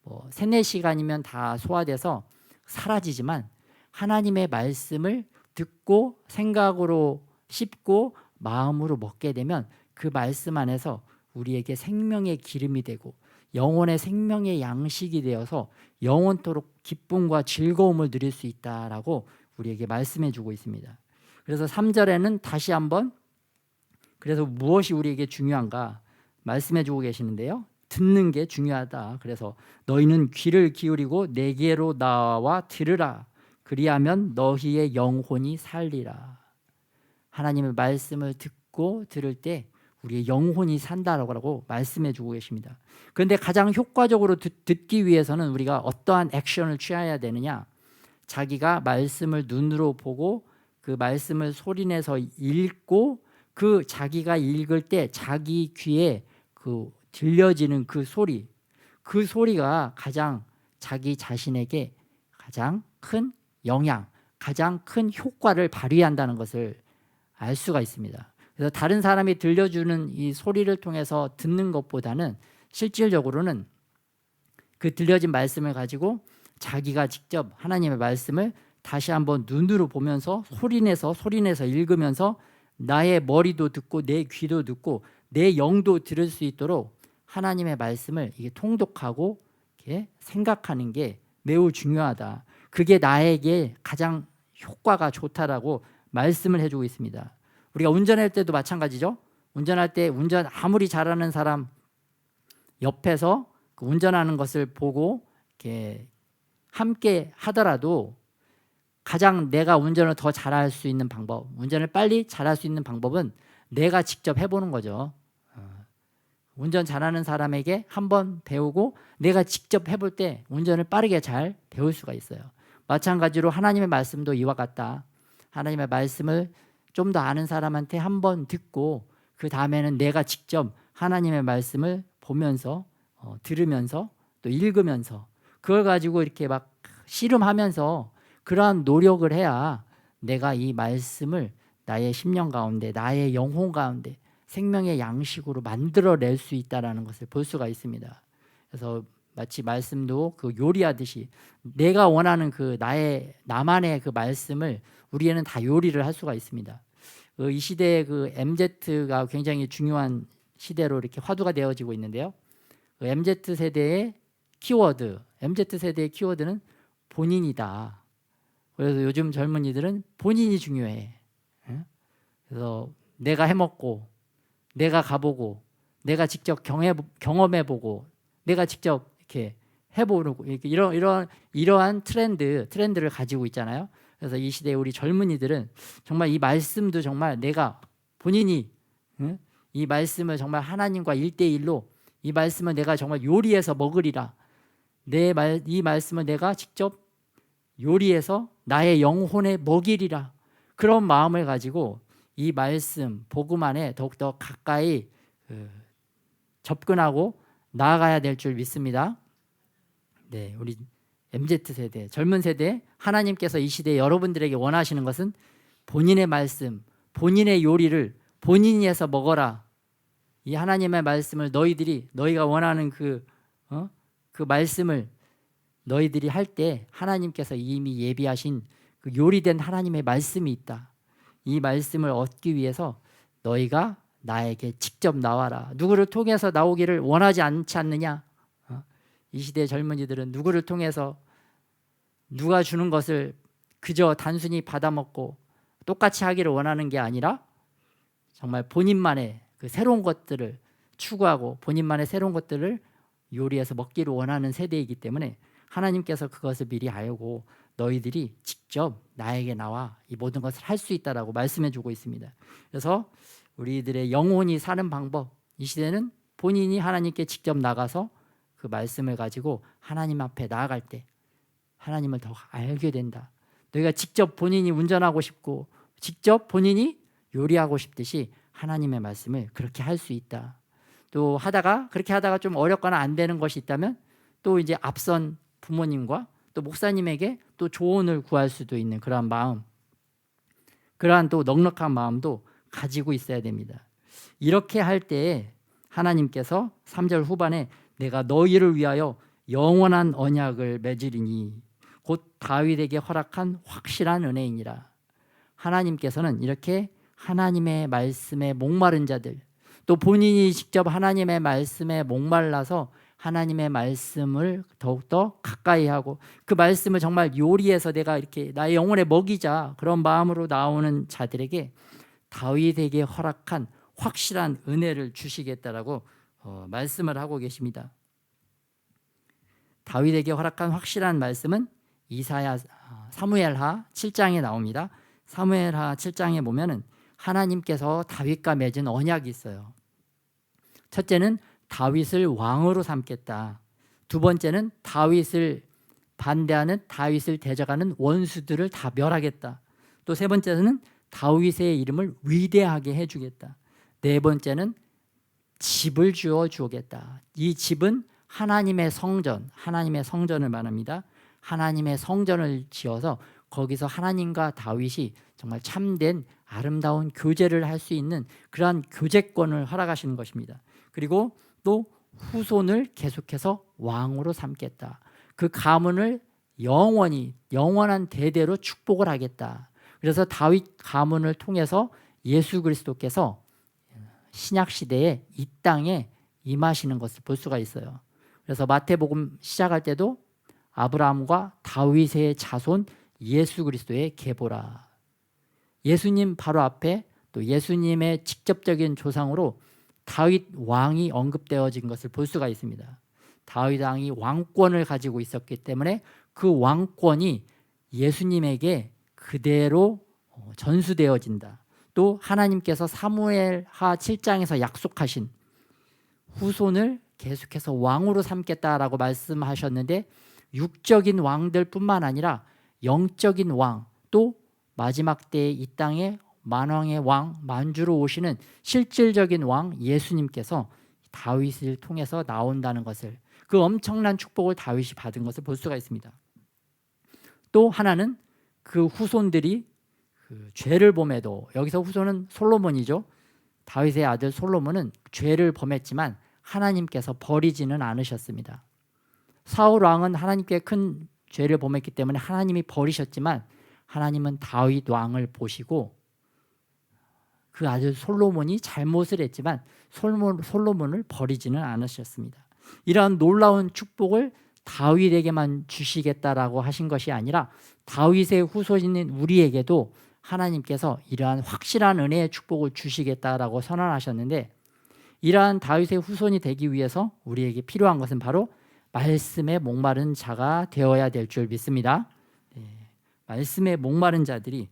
뭐 3-4시간이면 다 소화돼서 사라지지만 하나님의 말씀을 듣고 생각으로 씹고 마음으로 먹게 되면 그 말씀 안에서 우리에게 생명의 기름이 되고 영혼의 생명의 양식이 되어서 영원토록 기쁨과 즐거움을 누릴 수 있다라고 우리에게 말씀해 주고 있습니다. 그래서 3절에는 다시 한번 그래서 무엇이 우리에게 중요한가 말씀해 주고 계시는데요. 듣는 게 중요하다. 그래서 너희는 귀를 기울이고 내게로 나와 들으라. 그리하면 너희의 영혼이 살리라. 하나님의 말씀을 듣고 들을 때 우리의 영혼이 산다라고 말씀해 주고 계십니다. 그런데 가장 효과적으로 듣기 위해서는 우리가 어떠한 액션을 취해야 되느냐? 자기가 말씀을 눈으로 보고 그 말씀을 소리내서 읽고 그 자기가 읽을 때 자기 귀에 그 들려지는 그 소리가 가장 자기 자신에게 가장 큰 영향, 가장 큰 효과를 발휘한다는 것을 알 수가 있습니다. 그래서 다른 사람이 들려주는 이 소리를 통해서 듣는 것보다는 실질적으로는 그 들려진 말씀을 가지고 자기가 직접 하나님의 말씀을 다시 한번 눈으로 보면서 소리내서 읽으면서 나의 머리도 듣고 내 귀도 듣고 내 영도 들을 수 있도록 하나님의 말씀을 이게 통독하고 이렇게 생각하는 게 매우 중요하다. 그게 나에게 가장 효과가 좋다라고 말씀을 해주고 있습니다. 우리가 운전할 때도 마찬가지죠. 운전할 때 운전 아무리 잘하는 사람 옆에서 그 운전하는 것을 보고 이렇게 함께 하더라도 가장 내가 운전을 더 잘할 수 있는 방법, 운전을 빨리 잘할 수 있는 방법은 내가 직접 해보는 거죠. 운전 잘하는 사람에게 한번 배우고 내가 직접 해볼 때 운전을 빠르게 잘 배울 수가 있어요. 마찬가지로 하나님의 말씀도 이와 같다. 하나님의 말씀을 좀 더 아는 사람한테 한번 듣고 그 다음에는 내가 직접 하나님의 말씀을 보면서 들으면서 또 읽으면서 그걸 가지고 이렇게 막 씨름하면서 그러한 노력을 해야 내가 이 말씀을 나의 심령 가운데 나의 영혼 가운데 생명의 양식으로 만들어낼 수 있다는 것을 볼 수가 있습니다. 그래서 마치 말씀도 그 요리하듯이 내가 원하는 그 나만의 그 말씀을 우리에는 다 요리를 할 수가 있습니다. 이 시대에 그 MZ가 굉장히 중요한 시대로 이렇게 화두가 되어지고 있는데요. 그 MZ 세대의 키워드는 본인이다. 그래서 요즘 젊은이들은 본인이 중요해. 그래서 내가 해먹고, 내가 가보고, 내가 직접 경험해보고, 내가 직접 이렇게 해보고 이러한 트렌드를 가지고 있잖아요. 그래서 이 시대에 우리 젊은이들은 정말 이 말씀도 정말 내가 본인이 이 말씀을 정말 하나님과 1대1로 이 말씀을 내가 정말 요리해서 먹으리라. 이 말씀을 내가 직접 요리해서 나의 영혼에 먹이리라. 그런 마음을 가지고 이 말씀, 복음 안에 더욱더 가까이 접근하고 나아가야 될 줄 믿습니다. 네, 우리 MZ세대, 젊은 세대 하나님께서 이 시대에 여러분들에게 원하시는 것은 본인의 말씀, 본인의 요리를 본인이 해서 먹어라. 이 하나님의 말씀을 너희가 원하는 그 말씀을 너희들이 할 때 하나님께서 이미 예비하신 그 요리된 하나님의 말씀이 있다. 이 말씀을 얻기 위해서 너희가 나에게 직접 나와라. 누구를 통해서 나오기를 원하지 않지 않느냐? 이 시대의 젊은이들은 누구를 통해서 누가 주는 것을 그저 단순히 받아먹고 똑같이 하기를 원하는 게 아니라 정말 본인만의 그 새로운 것들을 추구하고 본인만의 새로운 것들을 요리해서 먹기를 원하는 세대이기 때문에 하나님께서 그것을 미리 알고 너희들이 직접 나에게 나와 이 모든 것을 할 수 있다라고 말씀해 주고 있습니다. 그래서 우리들의 영혼이 사는 방법, 이 시대는 본인이 하나님께 직접 나가서 그 말씀을 가지고 하나님 앞에 나아갈 때 하나님을 더 알게 된다. 너희가 직접 본인이 운전하고 싶고 직접 본인이 요리하고 싶듯이 하나님의 말씀을 그렇게 할 수 있다. 또 그렇게 하다가 좀 어렵거나 안 되는 것이 있다면 또 이제 앞선 부모님과 또 목사님에게 또 조언을 구할 수도 있는 그러한 마음, 그러한 또 넉넉한 마음도 가지고 있어야 됩니다. 이렇게 할 때에 하나님께서 3절 후반에 내가 너희를 위하여 영원한 언약을 맺으리니 곧 다윗에게 허락한 확실한 은혜이니라. 하나님께서는 이렇게 하나님의 말씀에 목마른 자들, 또 본인이 직접 하나님의 말씀에 목말라서 하나님의 말씀을 더욱더 가까이 하고 그 말씀을 정말 요리해서 내가 이렇게 나의 영혼에 먹이자 그런 마음으로 나오는 자들에게 다윗에게 허락한 확실한 은혜를 주시겠다라고 말씀을 하고 계십니다. 다윗에게 허락한 확실한 말씀은 사무엘하 7장에 나옵니다. 사무엘하 7장에 보면은 하나님께서 다윗과 맺은 언약이 있어요. 첫째는 다윗을 왕으로 삼겠다. 두 번째는 다윗을 반대하는 다윗을 대적하는 원수들을 다 멸하겠다. 또 세 번째는 다윗의 이름을 위대하게 해주겠다. 네 번째는 집을 주어 주겠다. 이 집은 하나님의 성전을 말합니다. 하나님의 성전을 지어서 거기서 하나님과 다윗이 정말 참된 아름다운 교제를 할 수 있는 그러한 교제권을 허락하시는 것입니다. 그리고 또 후손을 계속해서 왕으로 삼겠다. 그 가문을 영원한 대대로 축복을 하겠다. 그래서 다윗 가문을 통해서 예수 그리스도께서 신약 시대에 이 땅에 임하시는 것을 볼 수가 있어요. 그래서 마태복음 시작할 때도 아브라함과 다윗의 자손 예수 그리스도의 계보라. 예수님 바로 앞에 또 예수님의 직접적인 조상으로 다윗 왕이 언급되어진 것을 볼 수가 있습니다. 다윗 왕이 왕권을 가지고 있었기 때문에 그 왕권이 예수님에게 그대로 전수되어진다. 또 하나님께서 사무엘하 7장에서 약속하신 후손을 계속해서 왕으로 삼겠다라고 말씀하셨는데 육적인 왕들뿐만 아니라 영적인 왕, 또 마지막 때에 이 땅에 만왕의 왕, 만주로 오시는 실질적인 왕 예수님께서 다윗을 통해서 나온다는 것을, 그 엄청난 축복을 다윗이 받은 것을 볼 수가 있습니다. 또 하나는 그 후손들이 그 죄를 범해도, 여기서 후손은 솔로몬이죠. 다윗의 아들 솔로몬은 죄를 범했지만 하나님께서 버리지는 않으셨습니다. 사울 왕은 하나님께 큰 죄를 범했기 때문에 하나님이 버리셨지만 하나님은 다윗 왕을 보시고 그 아들 솔로몬이 잘못을 했지만 솔로몬을 버리지는 않으셨습니다. 이러한 놀라운 축복을 다윗에게만 주시겠다라고 하신 것이 아니라 다윗의 후손인 우리에게도 하나님께서 이러한 확실한 은혜의 축복을 주시겠다라고 선언하셨는데, 이러한 다윗의 후손이 되기 위해서 우리에게 필요한 것은 바로 말씀에 목마른 자가 되어야 될 줄 믿습니다. 말씀에 목마른 자들이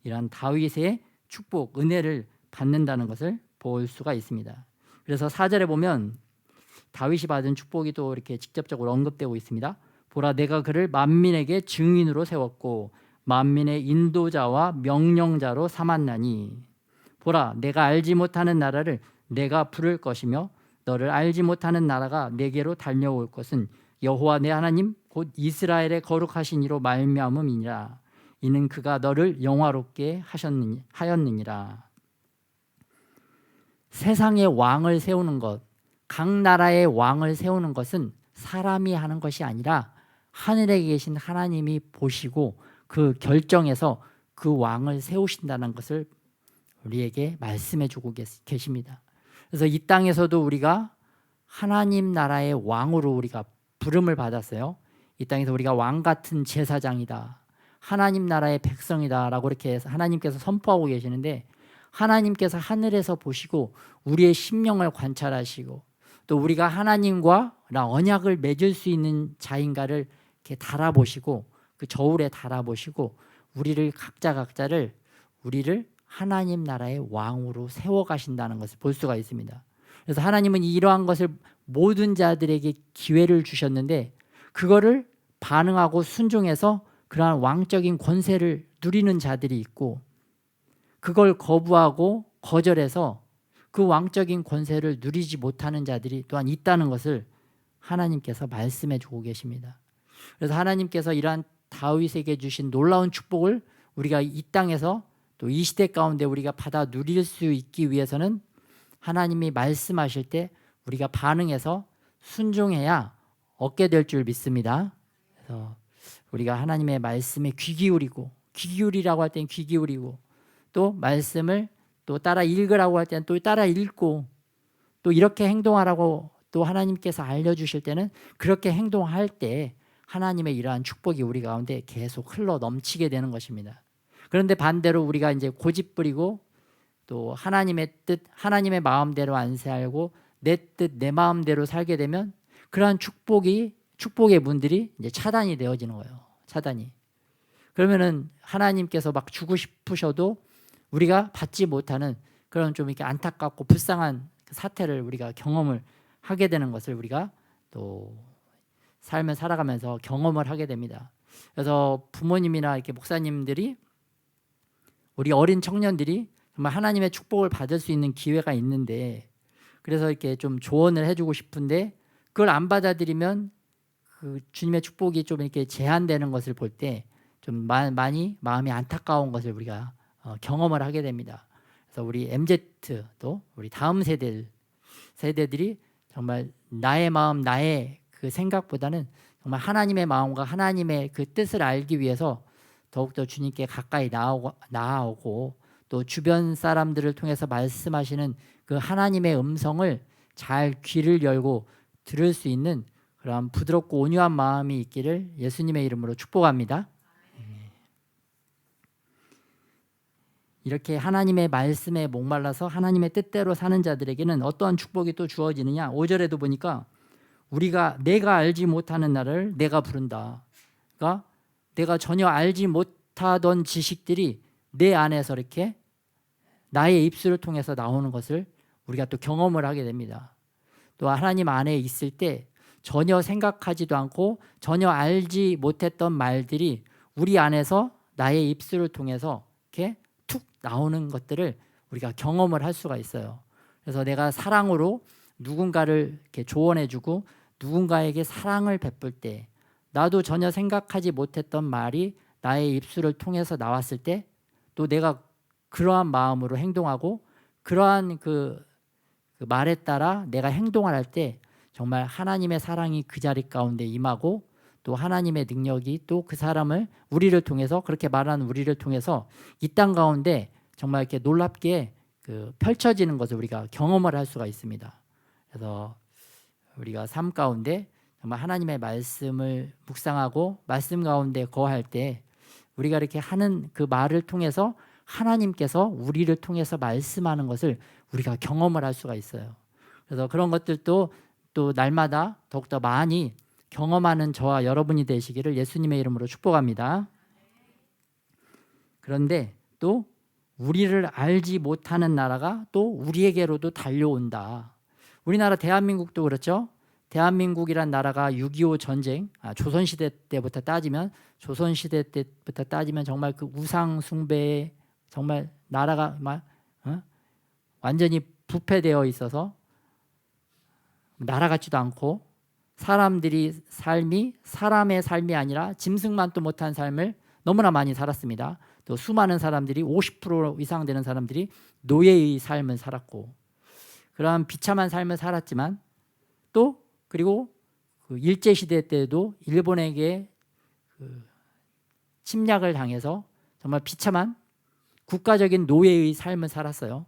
이러한 다윗의 축복, 은혜를 받는다는 것을 볼 수가 있습니다. 그래서 4절에 보면 다윗이 받은 축복이 또 이렇게 직접적으로 언급되고 있습니다. 보라, 내가 그를 만민에게 증인으로 세웠고 만민의 인도자와 명령자로 삼았나니, 보라, 내가 알지 못하는 나라를 내가 부를 것이며 너를 알지 못하는 나라가 내게로 달려올 것은 여호와 내 하나님 곧 이스라엘의 거룩하신 이로 말미암음이니라. 이는 그가 너를 영화롭게 하였느니라. 세상의 왕을 세우는 것, 각 나라의 왕을 세우는 것은 사람이 하는 것이 아니라 하늘에 계신 하나님이 보시고 그 결정해서 그 왕을 세우신다는 것을 우리에게 말씀해 주고 계십니다. 그래서 이 땅에서도 우리가 하나님 나라의 왕으로 우리가 부름을 받았어요. 이 땅에서 우리가 왕 같은 제사장이다, 하나님 나라의 백성이다 라고 이렇게 하나님께서 선포하고 계시는데, 하나님께서 하늘에서 보시고 우리의 심령을 관찰하시고 또 우리가 하나님과 언약을 맺을 수 있는 자인가를 이렇게 달아보시고 그 저울에 달아보시고 우리를 각자를 우리를 하나님 나라의 왕으로 세워가신다는 것을 볼 수가 있습니다. 그래서 하나님은 이러한 것을 모든 자들에게 기회를 주셨는데 그거를 반응하고 순종해서 그러한 왕적인 권세를 누리는 자들이 있고, 그걸 거부하고 거절해서 그 왕적인 권세를 누리지 못하는 자들이 또한 있다는 것을 하나님께서 말씀해 주고 계십니다. 그래서 하나님께서 이러한 다윗에게 주신 놀라운 축복을 우리가 이 땅에서 또 이 시대 가운데 우리가 받아 누릴 수 있기 위해서는 하나님이 말씀하실 때 우리가 반응해서 순종해야 얻게 될 줄 믿습니다. 그래서 우리가 하나님의 말씀에 귀 기울이고, 귀 기울이라고 할 때는 귀 기울이고 또 말씀을 또 따라 읽으라고 할 때는 또 따라 읽고, 또 이렇게 행동하라고 또 하나님께서 알려주실 때는 그렇게 행동할 때 하나님의 이러한 축복이 우리 가운데 계속 흘러 넘치게 되는 것입니다. 그런데 반대로 우리가 이제 고집 부리고 또 하나님의 뜻, 하나님의 마음대로 안 살고 내 뜻, 내 마음대로 살게 되면 그러한 축복의 문들이 이제 차단이 되어지는 거예요. 차단이. 그러면은 하나님께서 막 주고 싶으셔도 우리가 받지 못하는 그런 좀 이렇게 안타깝고 불쌍한 사태를 우리가 경험을 하게 되는 것을 우리가 또 삶을 살아가면서 경험을 하게 됩니다. 그래서 부모님이나 이렇게 목사님들이 우리 어린 청년들이 정말 하나님의 축복을 받을 수 있는 기회가 있는데, 그래서 이렇게 좀 조언을 해주고 싶은데 그걸 안 받아들이면 그 주님의 축복이 좀 이렇게 제한되는 것을 볼 때 좀 많이 마음이 안타까운 것을 우리가 경험을 하게 됩니다. 그래서 우리 MZ 또 우리 다음 세대들이 정말 나의 마음, 나의 그 생각보다는 정말 하나님의 마음과 하나님의 그 뜻을 알기 위해서 더욱더 주님께 가까이 나아오고 또 주변 사람들을 통해서 말씀하시는 그 하나님의 음성을 잘 귀를 열고 들을 수 있는 그런 부드럽고 온유한 마음이 있기를 예수님의 이름으로 축복합니다. 이렇게 하나님의 말씀에 목말라서 하나님의 뜻대로 사는 자들에게는 어떠한 축복이 또 주어지느냐. 5절에도 보니까 내가 알지 못하는 나를 내가 부른다. 그러니까 내가 전혀 알지 못하던 지식들이 내 안에서 이렇게 나의 입술을 통해서 나오는 것을 우리가 또 경험을 하게 됩니다. 또 하나님 안에 있을 때 전혀 생각하지도 않고 전혀 알지 못했던 말들이 우리 안에서 나의 입술을 통해서 이렇게 툭 나오는 것들을 우리가 경험을 할 수가 있어요. 그래서 내가 사랑으로 누군가를 이렇게 조언해주고 누군가에게 사랑을 베풀 때 나도 전혀 생각하지 못했던 말이 나의 입술을 통해서 나왔을 때 또 내가 그러한 마음으로 행동하고 그러한 그 말에 따라 내가 행동을 할 때 정말 하나님의 사랑이 그 자리 가운데 임하고 또 하나님의 능력이 또 그 사람을 우리를 통해서 그렇게 말하는 우리를 통해서 이 땅 가운데 정말 이렇게 놀랍게 펼쳐지는 것을 우리가 경험을 할 수가 있습니다. 그래서 우리가 삶 가운데 정말 하나님의 말씀을 묵상하고 말씀 가운데 거할 때 우리가 이렇게 하는 그 말을 통해서 하나님께서 우리를 통해서 말씀하는 것을 우리가 경험을 할 수가 있어요. 그래서 그런 것들도 또 날마다 더욱더 많이 경험하는 저와 여러분이 되시기를 예수님의 이름으로 축복합니다. 그런데 또 우리를 알지 못하는 나라가 또 우리에게로도 달려온다. 우리나라 대한민국도 그렇죠. 대한민국이란 나라가 6.25 전쟁, 조선시대 때부터 따지면 정말 그 우상 숭배에 정말 나라가 완전히 부패되어 있어서 나라 같지도 않고 사람들이 삶이 사람의 삶이 아니라 짐승만도 못한 삶을 너무나 많이 살았습니다. 또 수많은 사람들이 50% 이상 되는 사람들이 노예의 삶을 살았고 그러한 비참한 삶을 살았지만 또 그리고 그 일제시대 때도 일본에게 침략을 당해서 정말 비참한 국가적인 노예의 삶을 살았어요.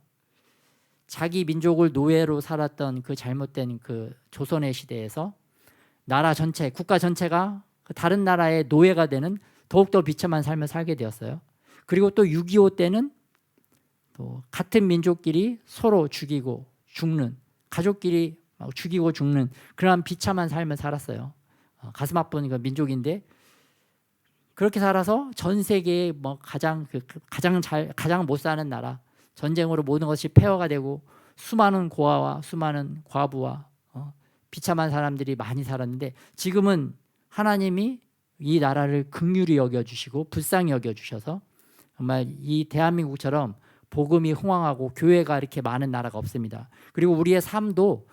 자기 민족을 노예로 살았던 그 잘못된 그 조선의 시대에서 나라 전체, 국가 전체가 다른 나라의 노예가 되는 더욱더 비참한 삶을 살게 되었어요. 그리고 또 6.25 때는 또 같은 민족끼리 서로 죽이고 죽는, 가족끼리 죽이고 죽는 그러한 비참한 삶을 살았어요. 가슴 아픈 그 민족인데 그렇게 살아서 전 세계에 가장 못 사는 나라, 전쟁으로 모든 것이 폐허가 되고 수많은 고아와 수많은 과부와 비참한 사람들이 많이 살았는데 지금은 하나님이 이 나라를 긍휼히 여겨주시고 불쌍히 여겨주셔서 정말 이 대한민국처럼 복음이 흥왕하고 교회가 이렇게 많은 나라가 없습니다. 그리고 우리의 삶도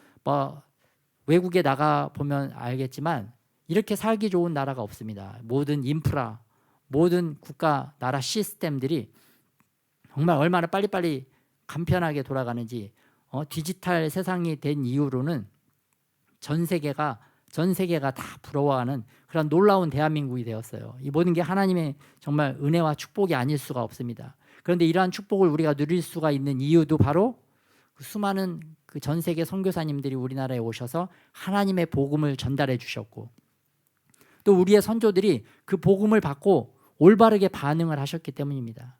외국에 나가 보면 알겠지만 이렇게 살기 좋은 나라가 없습니다. 모든 인프라, 모든 국가 나라 시스템들이 정말 얼마나 빨리빨리 간편하게 돌아가는지 디지털 세상이 된 이후로는 전 세계가 다 부러워하는 그런 놀라운 대한민국이 되었어요. 이 모든 게 하나님의 정말 은혜와 축복이 아닐 수가 없습니다. 그런데 이러한 축복을 우리가 누릴 수가 있는 이유도 바로 그 수많은 그 전 세계 선교사님들이 우리나라에 오셔서 하나님의 복음을 전달해 주셨고, 또 우리의 선조들이 그 복음을 받고 올바르게 반응을 하셨기 때문입니다.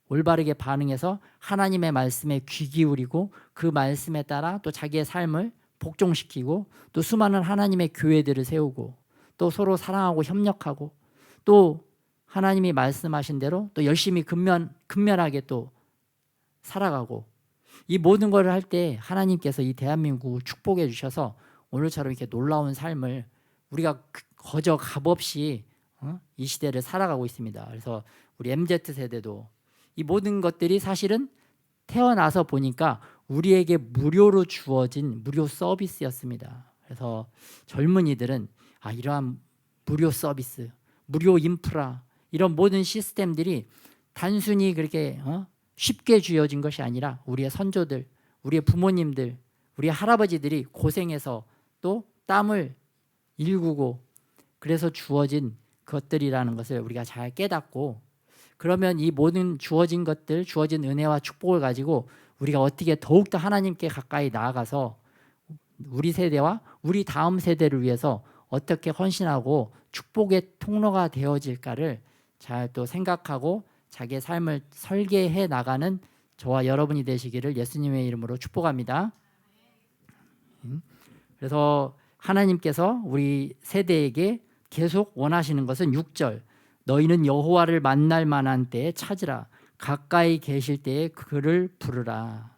올바르게 반응해서 하나님의 말씀에 귀 기울이고 그 말씀에 따라 또 자기의 삶을 복종시키고, 또 수많은 하나님의 교회들을 세우고, 또 서로 사랑하고 협력하고, 또 하나님이 말씀하신 대로 또 열심히 근면하게 또 살아가고, 이 모든 것을 할 때 하나님께서 이 대한민국을 축복해 주셔서 오늘처럼 이렇게 놀라운 삶을 우리가 거저 값없이 이 시대를 살아가고 있습니다. 그래서 우리 MZ세대도 이 모든 것들이 사실은 태어나서 보니까 우리에게 무료로 주어진 무료 서비스였습니다. 그래서 젊은이들은 이러한 무료 서비스, 무료 인프라, 이런 모든 시스템들이 단순히 그렇게 쉽게 주어진 것이 아니라 우리의 선조들, 우리의 부모님들, 우리의 할아버지들이 고생해서 또 땀을 일구고 그래서 주어진 것들이라는 것을 우리가 잘 깨닫고, 그러면 이 모든 주어진 것들, 주어진 은혜와 축복을 가지고 우리가 어떻게 더욱더 하나님께 가까이 나아가서 우리 세대와 우리 다음 세대를 위해서 어떻게 헌신하고 축복의 통로가 되어질까를 잘 또 생각하고 자기의 삶을 설계해 나가는 저와 여러분이 되시기를 예수님의 이름으로 축복합니다. 그래서 하나님께서 우리 세대에게 계속 원하시는 것은 6절, 너희는 여호와를 만날 만한 때에 찾으라, 가까이 계실 때에 그를 부르라.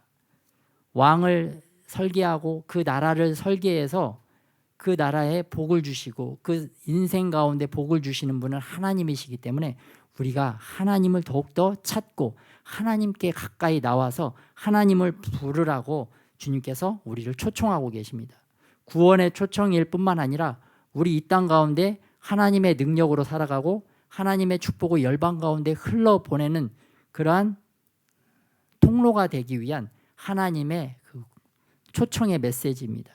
왕을 설계하고 그 나라를 설계해서 그 나라에 복을 주시고 그 인생 가운데 복을 주시는 분은 하나님이시기 때문에 우리가 하나님을 더욱더 찾고 하나님께 가까이 나와서 하나님을 부르라고 주님께서 우리를 초청하고 계십니다. 구원의 초청일 뿐만 아니라 우리 이 땅 가운데 하나님의 능력으로 살아가고 하나님의 축복을 열방 가운데 흘러보내는 그러한 통로가 되기 위한 하나님의 그 초청의 메시지입니다.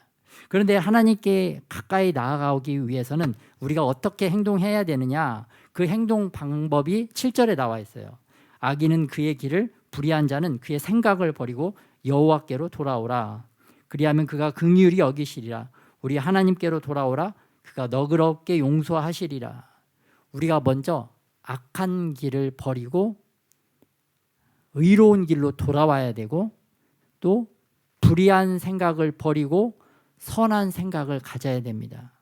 그런데 하나님께 가까이 나아가기 위해서는 우리가 어떻게 행동해야 되느냐, 그 행동 방법이 7절에 나와 있어요. 악인은 그의 길을, 불의한 자는 그의 생각을 버리고 여호와께로 돌아오라. 그리하면 그가 긍휼히 여기시리라. 우리 하나님께로 돌아오라. 그가 너그럽게 용서하시리라. 우리가 먼저 악한 길을 버리고 의로운 길로 돌아와야 되고, 또 불의한 생각을 버리고 선한 생각을 가져야 됩니다.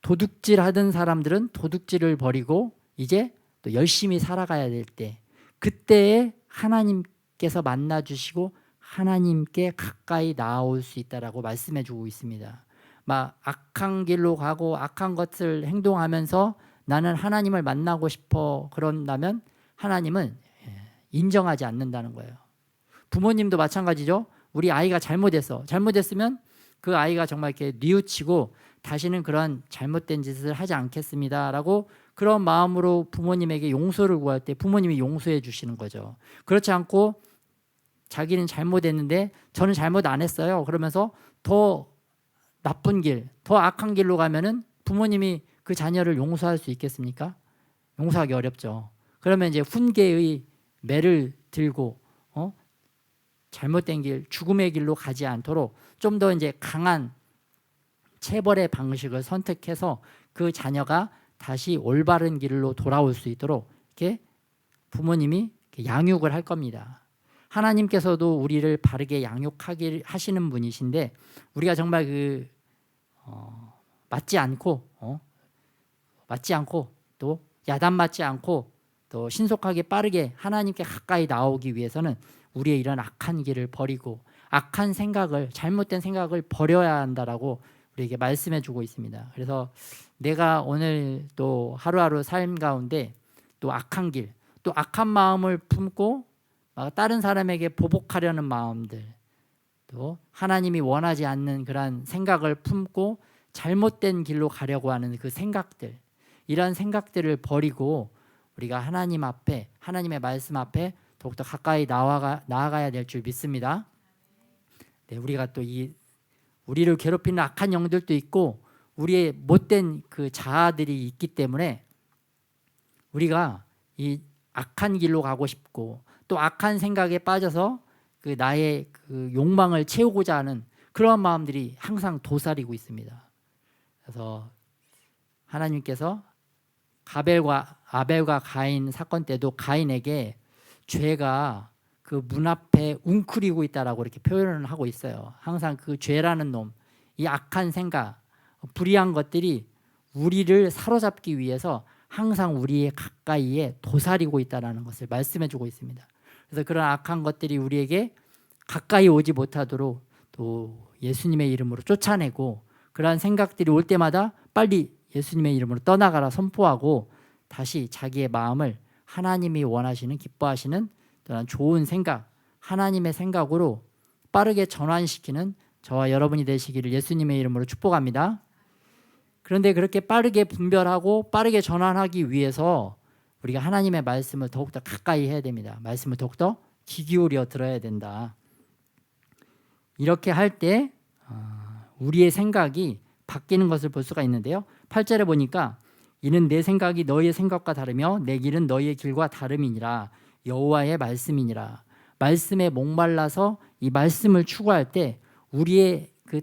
도둑질 하던 사람들은 도둑질을 버리고 이제 또 열심히 살아가야 될 때, 그때에 하나님께서 만나주시고 하나님께 가까이 나아올 수 있다라고 말씀해 주고 있습니다. 막 악한 길로 가고 악한 것을 행동하면서 나는 하나님을 만나고 싶어 그런다면 하나님은 인정하지 않는다는 거예요. 부모님도 마찬가지죠. 우리 아이가 잘못했으면 그 아이가 정말 이렇게 뉘우치고 다시는 그런 잘못된 짓을 하지 않겠습니다라고 그런 마음으로 부모님에게 용서를 구할 때 부모님이 용서해 주시는 거죠. 그렇지 않고 자기는 잘못했는데 저는 잘못 안 했어요 그러면서 더 나쁜 길, 더 악한 길로 가면은 부모님이 그 자녀를 용서할 수 있겠습니까? 용서하기 어렵죠. 그러면 이제 훈계의 매를 들고 잘못된 길, 죽음의 길로 가지 않도록 좀 더 이제 강한 체벌의 방식을 선택해서 그 자녀가 다시 올바른 길로 돌아올 수 있도록 이렇게 부모님이 양육을 할 겁니다. 하나님께서도 우리를 바르게 양육하기 하시는 분이신데 우리가 정말 맞지 않고 또 야단 맞지 않고 또 신속하게 빠르게 하나님께 가까이 나오기 위해서는 우리의 이런 악한 길을 버리고 악한 생각을, 잘못된 생각을 버려야 한다라고 우리에게 말씀해 주고 있습니다. 그래서 내가 오늘 또 하루하루 삶 가운데 또 악한 길, 또 악한 마음을 품고 다른 사람에게 보복하려는 마음들, 또 하나님이 원하지 않는 그런 생각을 품고 잘못된 길로 가려고 하는 그 생각들, 이런 생각들을 버리고 우리가 하나님 앞에, 하나님의 말씀 앞에 더욱더 가까이 나아가야 될 줄 믿습니다. 네, 우리가 또 우리를 괴롭히는 악한 영들도 있고 우리의 못된 그 자아들이 있기 때문에 우리가 이 악한 길로 가고 싶고 또 악한 생각에 빠져서 그 나의 그 욕망을 채우고자 하는 그런 마음들이 항상 도사리고 있습니다. 그래서 하나님께서 아벨과 가인 사건 때도 가인에게 죄가 그 문 앞에 웅크리고 있다라고 이렇게 표현을 하고 있어요. 항상 그 죄라는 놈, 이 악한 생각, 불의한 것들이 우리를 사로잡기 위해서 항상 우리의 가까이에 도사리고 있다는 것을 말씀해 주고 있습니다. 그래서 그런 악한 것들이 우리에게 가까이 오지 못하도록 또 예수님의 이름으로 쫓아내고 그러한 생각들이 올 때마다 빨리 예수님의 이름으로 떠나가라 선포하고 다시 자기의 마음을 하나님이 원하시는 기뻐하시는 그런 좋은 생각, 하나님의 생각으로 빠르게 전환시키는 저와 여러분이 되시기를 예수님의 이름으로 축복합니다. 그런데 그렇게 빠르게 분별하고 빠르게 전환하기 위해서 우리가 하나님의 말씀을 더욱더 가까이 해야 됩니다. 말씀을 더욱더 귀 기울여 들어야 된다. 이렇게 할 때 우리의 생각이 바뀌는 것을 볼 수가 있는데요. 8절에 보니까 이는 내 생각이 너희의 생각과 다르며 내 길은 너희의 길과 다름이니라. 여호와의 말씀이니라. 말씀에 목말라서 이 말씀을 추구할 때 우리의 그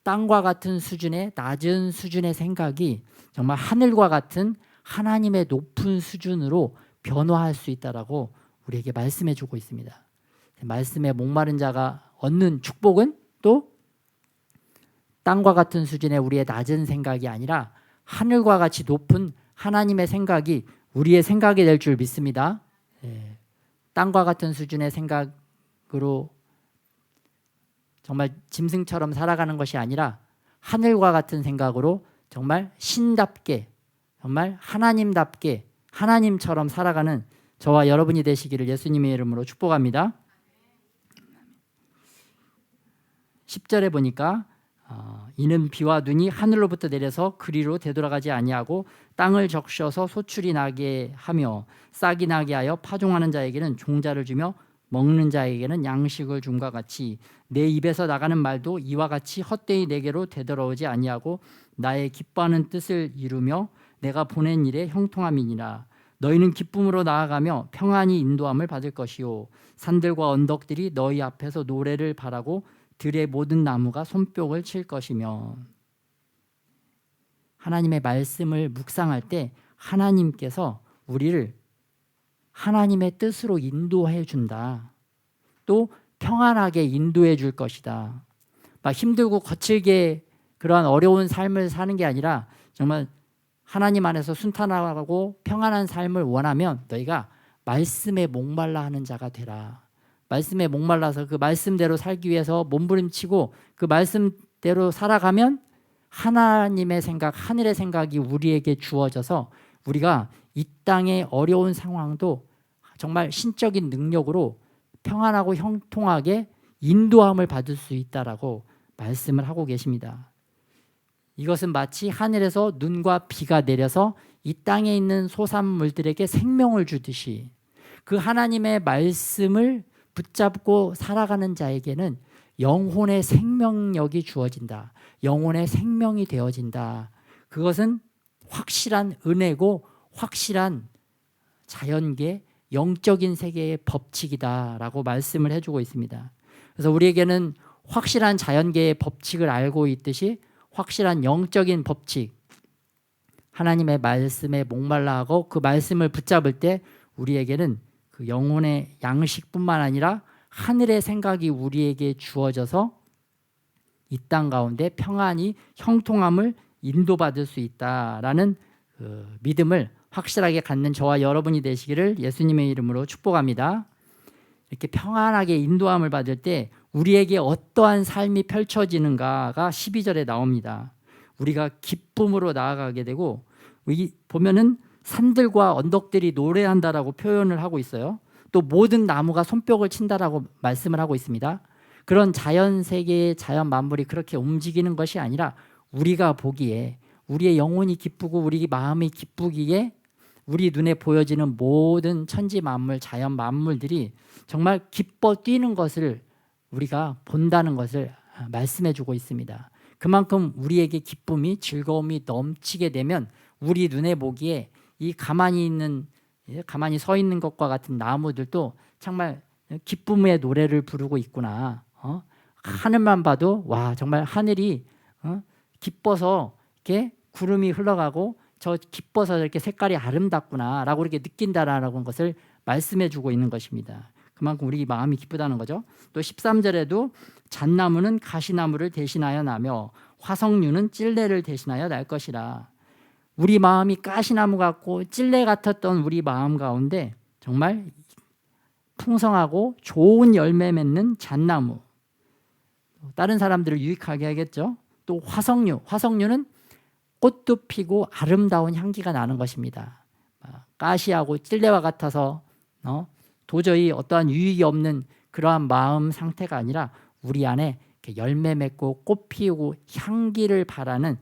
땅과 같은 수준의 낮은 수준의 생각이 정말 하늘과 같은 하나님의 높은 수준으로 변화할 수 있다라고 우리에게 말씀해 주고 있습니다. 말씀에 목마른 자가 얻는 축복은 또 땅과 같은 수준의 우리의 낮은 생각이 아니라 하늘과 같이 높은 하나님의 생각이 우리의 생각이 될 줄 믿습니다. 땅과 같은 수준의 생각으로 정말 짐승처럼 살아가는 것이 아니라 하늘과 같은 생각으로 정말 신답게 정말 하나님답게 하나님처럼 살아가는 저와 여러분이 되시기를 예수님의 이름으로 축복합니다. 10절에 보니까 이는 비와 눈이 하늘로부터 내려서 그리로 되돌아가지 아니하고 땅을 적셔서 소출이 나게 하며 싹이 나게 하여 파종하는 자에게는 종자를 주며 먹는 자에게는 양식을 줌과 같이 내 입에서 나가는 말도 이와 같이 헛되이 내게로 되돌아오지 아니하고 나의 기뻐하는 뜻을 이루며 내가 보낸 일에 형통함이니라. 너희는 기쁨으로 나아가며 평안히 인도함을 받을 것이요 산들과 언덕들이 너희 앞에서 노래를 바라고 들의 모든 나무가 손뼉을 칠 것이며. 하나님의 말씀을 묵상할 때 하나님께서 우리를 하나님의 뜻으로 인도해 준다. 또 평안하게 인도해 줄 것이다. 막 힘들고 거칠게 그러한 어려운 삶을 사는 게 아니라 정말 하나님 안에서 순탄하고 평안한 삶을 원하면 너희가 말씀에 목말라 하는 자가 되라. 말씀에 목말라서 그 말씀대로 살기 위해서 몸부림치고 그 말씀대로 살아가면 하나님의 생각, 하늘의 생각이 우리에게 주어져서 우리가 이 땅의 어려운 상황도 정말 신적인 능력으로 평안하고 형통하게 인도함을 받을 수 있다라고 말씀을 하고 계십니다. 이것은 마치 하늘에서 눈과 비가 내려서 이 땅에 있는 소산물들에게 생명을 주듯이 그 하나님의 말씀을 붙잡고 살아가는 자에게는 영혼의 생명력이 주어진다. 영혼의 생명이 되어진다. 그것은 확실한 은혜고 확실한 자연계, 영적인 세계의 법칙이다라고 말씀을 해주고 있습니다. 그래서 우리에게는 확실한 자연계의 법칙을 알고 있듯이 확실한 영적인 법칙, 하나님의 말씀에 목말라하고 그 말씀을 붙잡을 때 우리에게는 그 영혼의 양식뿐만 아니라 하늘의 생각이 우리에게 주어져서 이 땅 가운데 평안히 형통함을 인도받을 수 있다라는 그 믿음을 확실하게 갖는 저와 여러분이 되시기를 예수님의 이름으로 축복합니다. 이렇게 평안하게 인도함을 받을 때 우리에게 어떠한 삶이 펼쳐지는가가 12절에 나옵니다. 우리가 기쁨으로 나아가게 되고 여기 보면은 산들과 언덕들이 노래한다라고 표현을 하고 있어요. 또 모든 나무가 손뼉을 친다라고 말씀을 하고 있습니다. 그런 자연 세계의 자연 만물이 그렇게 움직이는 것이 아니라 우리가 보기에 우리의 영혼이 기쁘고 우리 마음이 기쁘기에 우리 눈에 보여지는 모든 천지 만물, 자연 만물들이 정말 기뻐 뛰는 것을 우리가 본다는 것을 말씀해 주고 있습니다. 그만큼 우리에게 기쁨이 즐거움이 넘치게 되면 우리 눈에 보기에 이 가만히 있는 가만히 서 있는 것과 같은 나무들도 정말 기쁨의 노래를 부르고 있구나. 하늘만 봐도 와 정말 하늘이 기뻐서 이렇게 구름이 흘러가고 저 기뻐서 이렇게 색깔이 아름답구나라고 이렇게 느낀다라는 것을 말씀해주고 있는 것입니다. 그만큼 우리 마음이 기쁘다는 거죠. 또 13절에도 잣나무는 가시나무를 대신하여 나며 화석류는 찔레를 대신하여 날 것이라. 우리 마음이 가시나무 같고 찔레 같았던 우리 마음 가운데 정말 풍성하고 좋은 열매 맺는 잣나무, 다른 사람들을 유익하게 하겠죠. 또 화석류는 꽃도 피고 아름다운 향기가 나는 것입니다. 가시하고 찔레와 같아서 도저히 어떠한 유익이 없는 그러한 마음 상태가 아니라 우리 안에 열매 맺고 꽃 피우고 향기를 바라는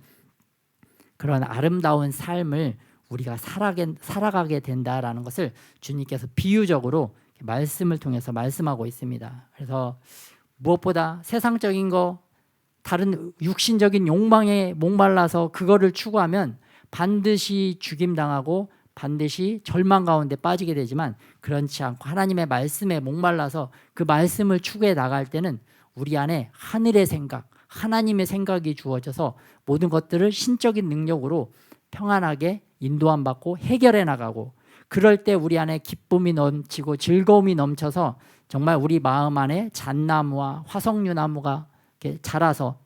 그런 아름다운 삶을 우리가 살아가게 된다라는 것을 주님께서 비유적으로 말씀을 통해서 말씀하고 있습니다. 그래서 무엇보다 세상적인 거, 다른 육신적인 욕망에 목말라서 그거를 추구하면 반드시 죽임당하고 반드시 절망 가운데 빠지게 되지만, 그렇지 않고 하나님의 말씀에 목말라서 그 말씀을 추구해 나갈 때는 우리 안에 하늘의 생각, 하나님의 생각이 주어져서 모든 것들을 신적인 능력으로 평안하게 인도함 받고 해결해 나가고, 그럴 때 우리 안에 기쁨이 넘치고 즐거움이 넘쳐서 정말 우리 마음 안에 잣나무와 화석류나무가 이렇게 자라서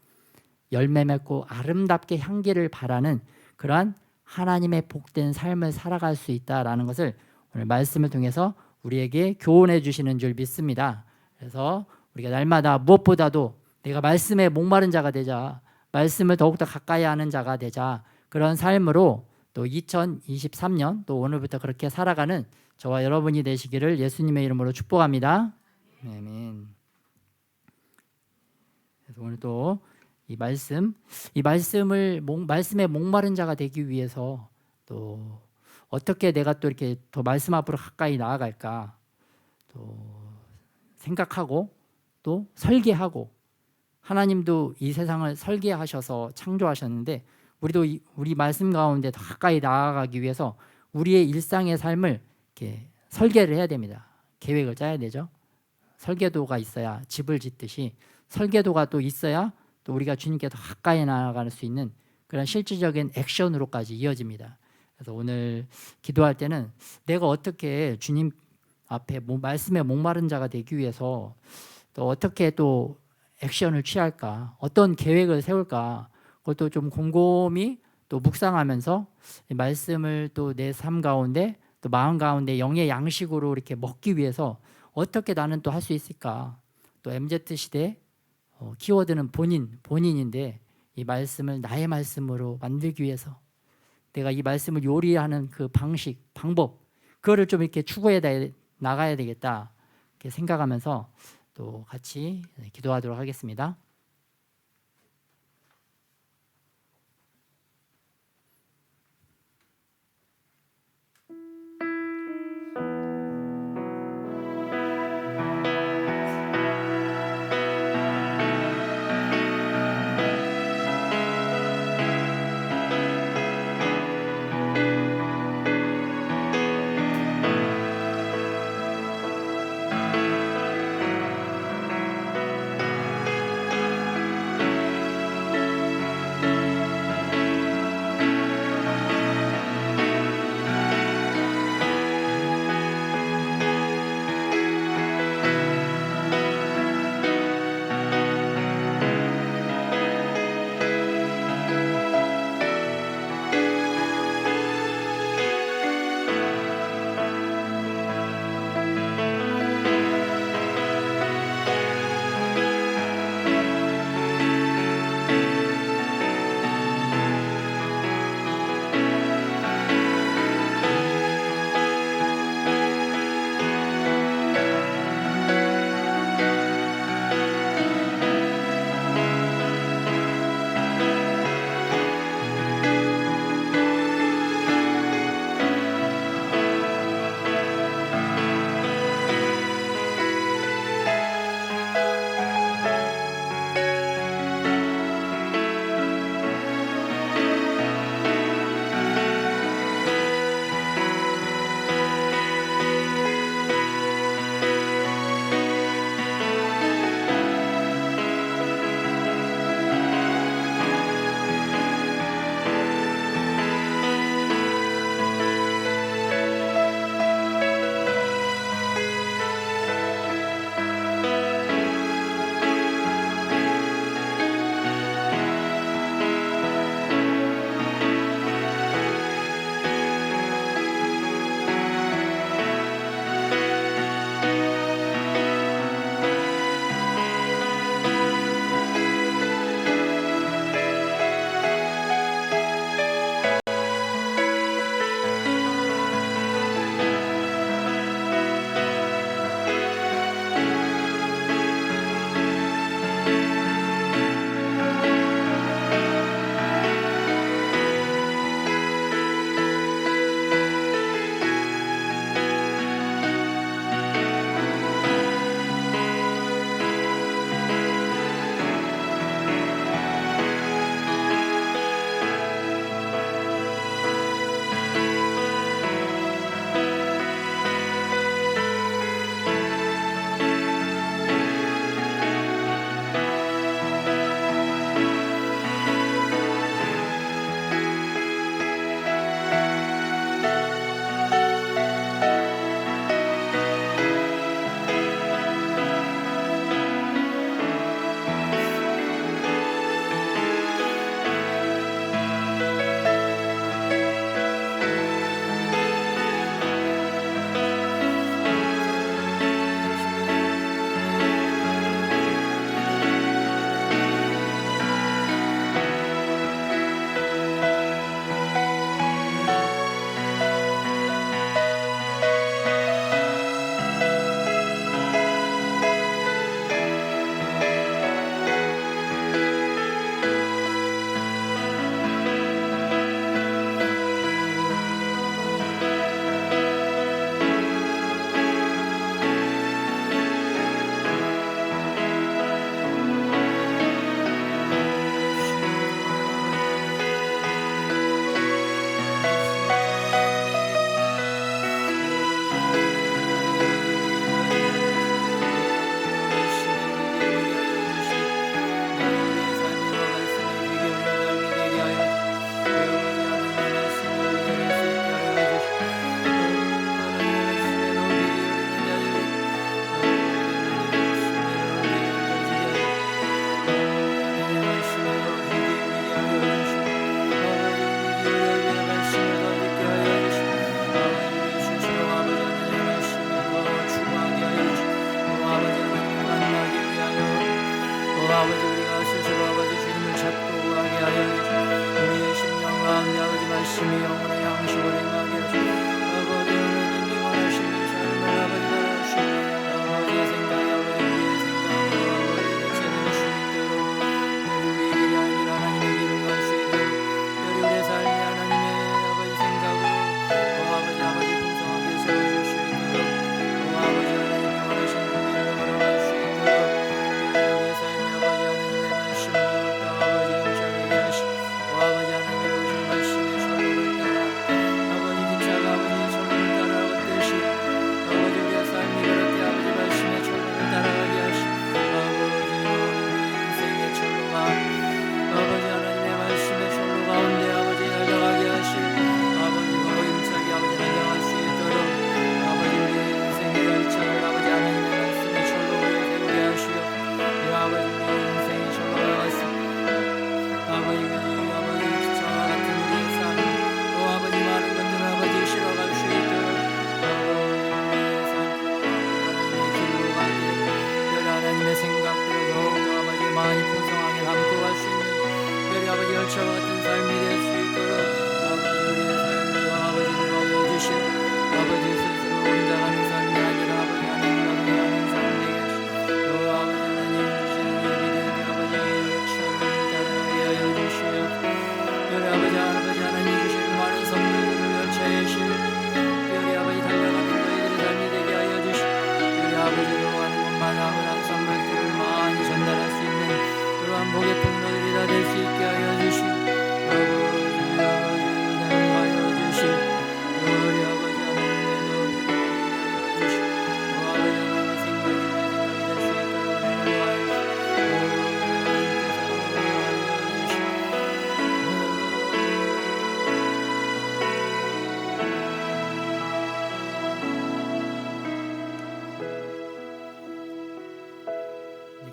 열매 맺고 아름답게 향기를 바라는 그러한 하나님의 복된 삶을 살아갈 수 있다라는 것을 오늘 말씀을 통해서 우리에게 교훈해 주시는 줄 믿습니다. 그래서 우리가 날마다 무엇보다도 내가 말씀에 목마른 자가 되자, 말씀을 더욱더 가까이 하는 자가 되자, 그런 삶으로 또 2023년 또 오늘부터 그렇게 살아가는 저와 여러분이 되시기를 예수님의 이름으로 축복합니다. 아멘. 그래서 오늘 또 이 말씀에 목마른 자가 되기 위해서 또 어떻게 내가 또 이렇게 더 말씀 앞으로 가까이 나아갈까 또 생각하고 또 설계하고, 하나님도 이 세상을 설계하셔서 창조하셨는데 우리도 우리 말씀 가운데 더 가까이 나아가기 위해서 우리의 일상의 삶을 이렇게 설계를 해야 됩니다. 계획을 짜야 되죠. 설계도가 있어야 집을 짓듯이 설계도가 또 있어야 또 우리가 주님께 더 가까이 나아갈 수 있는 그런 실질적인 액션으로까지 이어집니다. 그래서 오늘 기도할 때는 내가 어떻게 주님 앞에 말씀에 목마른 자가 되기 위해서 또 어떻게 또 액션을 취할까, 어떤 계획을 세울까, 그것도 좀 곰곰이 또 묵상하면서 말씀을 또 내 삶 가운데 또 마음 가운데 영의 양식으로 이렇게 먹기 위해서 어떻게 나는 또 할 수 있을까. 또 MZ시대 키워드는 본인인데 이 말씀을 나의 말씀으로 만들기 위해서 내가 이 말씀을 요리하는 그 방법, 그거를 좀 이렇게 추구해 나가야 되겠다 이렇게 생각하면서 또 같이 기도하도록 하겠습니다.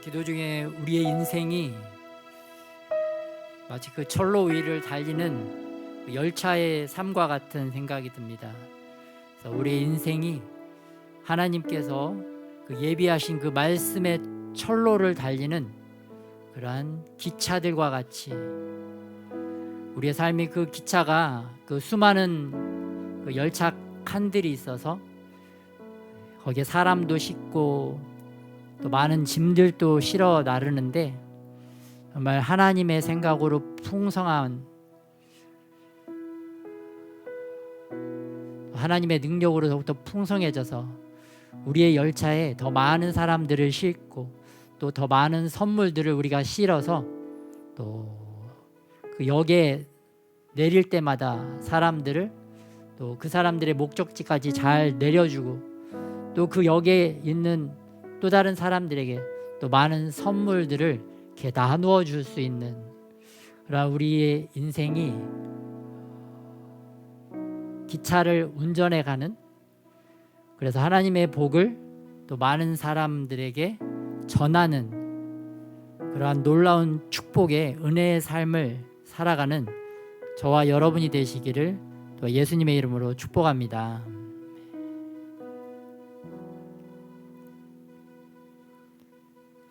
기도 중에 우리의 인생이 마치 그 철로 위를 달리는 열차의 삶과 같은 생각이 듭니다. 그래서 우리의 인생이 하나님께서 그 예비하신 그 말씀의 철로를 달리는 그러한 기차들과 같이 우리의 삶이 그 기차가 그 수많은 그 열차 칸들이 있어서 거기에 사람도 싣고 또 많은 짐들도 실어 나르는데 정말 하나님의 생각으로 풍성한 하나님의 능력으로 더욱더 풍성해져서 우리의 열차에 더 많은 사람들을 싣고 또 더 많은 선물들을 우리가 실어서 또 그 역에 내릴 때마다 사람들을 또 그 사람들의 목적지까지 잘 내려주고 또 그 역에 있는 또 다른 사람들에게 또 많은 선물들을 이렇게 나누어 줄 수 있는 그런 우리의 인생이 기차를 운전해 가는, 그래서 하나님의 복을 또 많은 사람들에게 전하는 그러한 놀라운 축복의 은혜의 삶을 살아가는 저와 여러분이 되시기를 또 예수님의 이름으로 축복합니다.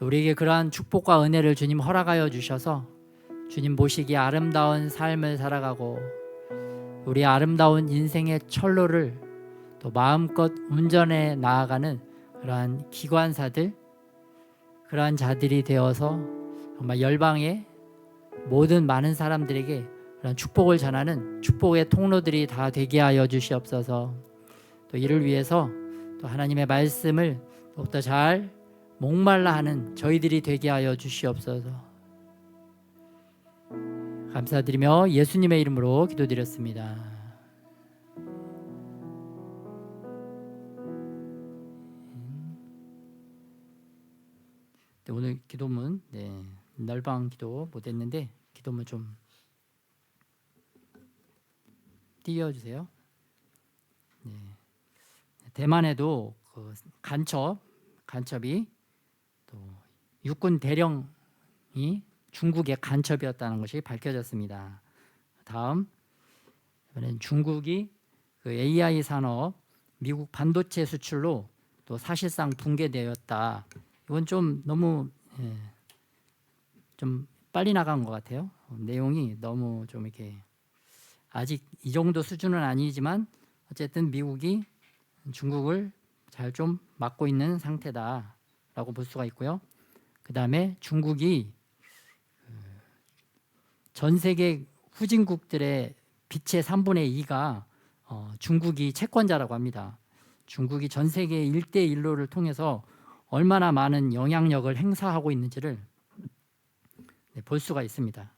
우리에게 그러한 축복과 은혜를 주님 허락하여 주셔서 주님 보시기에 아름다운 삶을 살아가고 우리의 아름다운 인생의 철로를 또 마음껏 운전해 나아가는 그러한 기관사들, 그러한 자들이 되어서 정말 열방의 모든 많은 사람들에게 그런 축복을 전하는 축복의 통로들이 다 되게 하여 주시옵소서. 또 이를 위해서 또 하나님의 말씀을 더욱더 잘 목말라 하는 저희들이 되게 하여 주시옵소서. 감사드리며 예수님의 이름으로 기도드렸습니다. 네, 오늘 기도문 날방 기도 못했는데 기도문 좀 띄워주세요. 대만에도 그 간첩이 또 육군 대령이 중국의 간첩이었다는 것이 밝혀졌습니다. 다음, 이번엔 중국이 그 AI 산업 미국 반도체 수출로 또 사실상 붕괴되었다. 이건 좀 너무 좀 빨리 나간 것 같아요. 내용이 너무 좀 이렇게 아직 이 정도 수준은 아니지만 어쨌든 미국이 중국을 잘 좀 막고 있는 상태다라고 볼 수가 있고요. 그 다음에 중국이 전 세계 후진국들의 빚의 3분의 2가 중국이 채권자라고 합니다. 중국이 전 세계 1대1로를 통해서 얼마나 많은 영향력을 행사하고 있는지를 볼 수가 있습니다.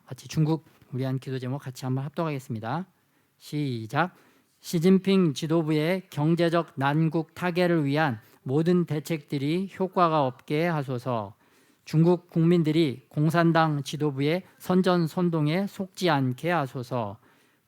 같이 중국 위한 기도 제목 같이 한번 합독하겠습니다. 시작. 시진핑 지도부의 경제적 난국 타개를 위한 모든 대책들이 효과가 없게 하소서. 중국 국민들이 공산당 지도부의 선전선동에 속지 않게 하소서.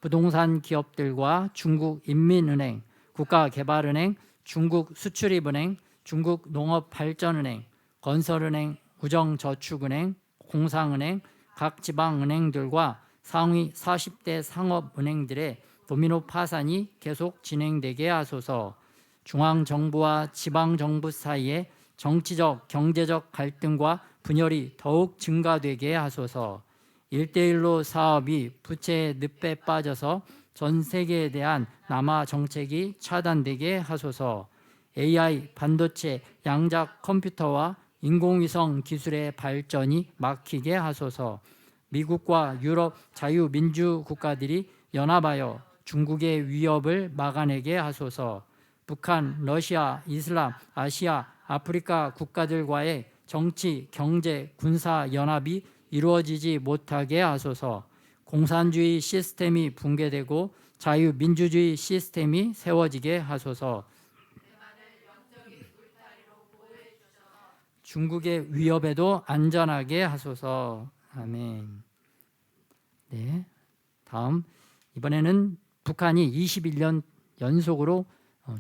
부동산 기업들과 중국인민은행, 국가개발은행, 중국수출입은행, 중국농업발전은행, 건설은행, 우정저축은행, 공상은행, 각 지방은행들과 상위 40대 상업은행들의 도미노 파산이 계속 진행되게 하소서. 중앙정부와 지방정부 사이에 정치적, 경제적 갈등과 분열이 더욱 증가되게 하소서. 1대1로 사업이 부채의 늪에 빠져서 전 세계에 대한 남아 정책이 차단되게 하소서. AI, 반도체, 양자 컴퓨터와 인공위성 기술의 발전이 막히게 하소서. 미국과 유럽 자유민주 국가들이 연합하여 중국의 위협을 막아내게 하소서. 북한, 러시아, 이슬람, 아시아, 아프리카 국가들과의 정치, 경제, 군사 연합이 이루어지지 못하게 하소서. 공산주의 시스템이 붕괴되고 자유민주주의 시스템이 세워지게 하소서. 중국의 위협에도 안전하게 하소서. 아멘. 네. 다음, 이번에는 북한이 21년 연속으로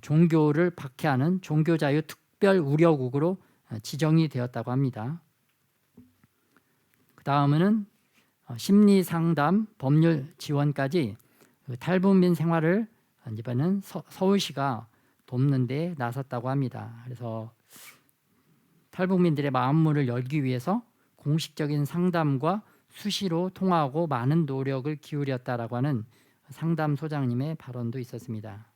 종교를 박해하는 종교자유 특별 우려국으로 지정이 되었다고 합니다. 그 다음은 심리 상담, 법률 지원까지 탈북민 생활을 이번에는 서울시가 돕는 데 나섰다고 합니다. 그래서 탈북민들의 마음문을 열기 위해서 공식적인 상담과 수시로 통화하고 많은 노력을 기울였다라고 하는 상담소장님의 발언도 있었습니다.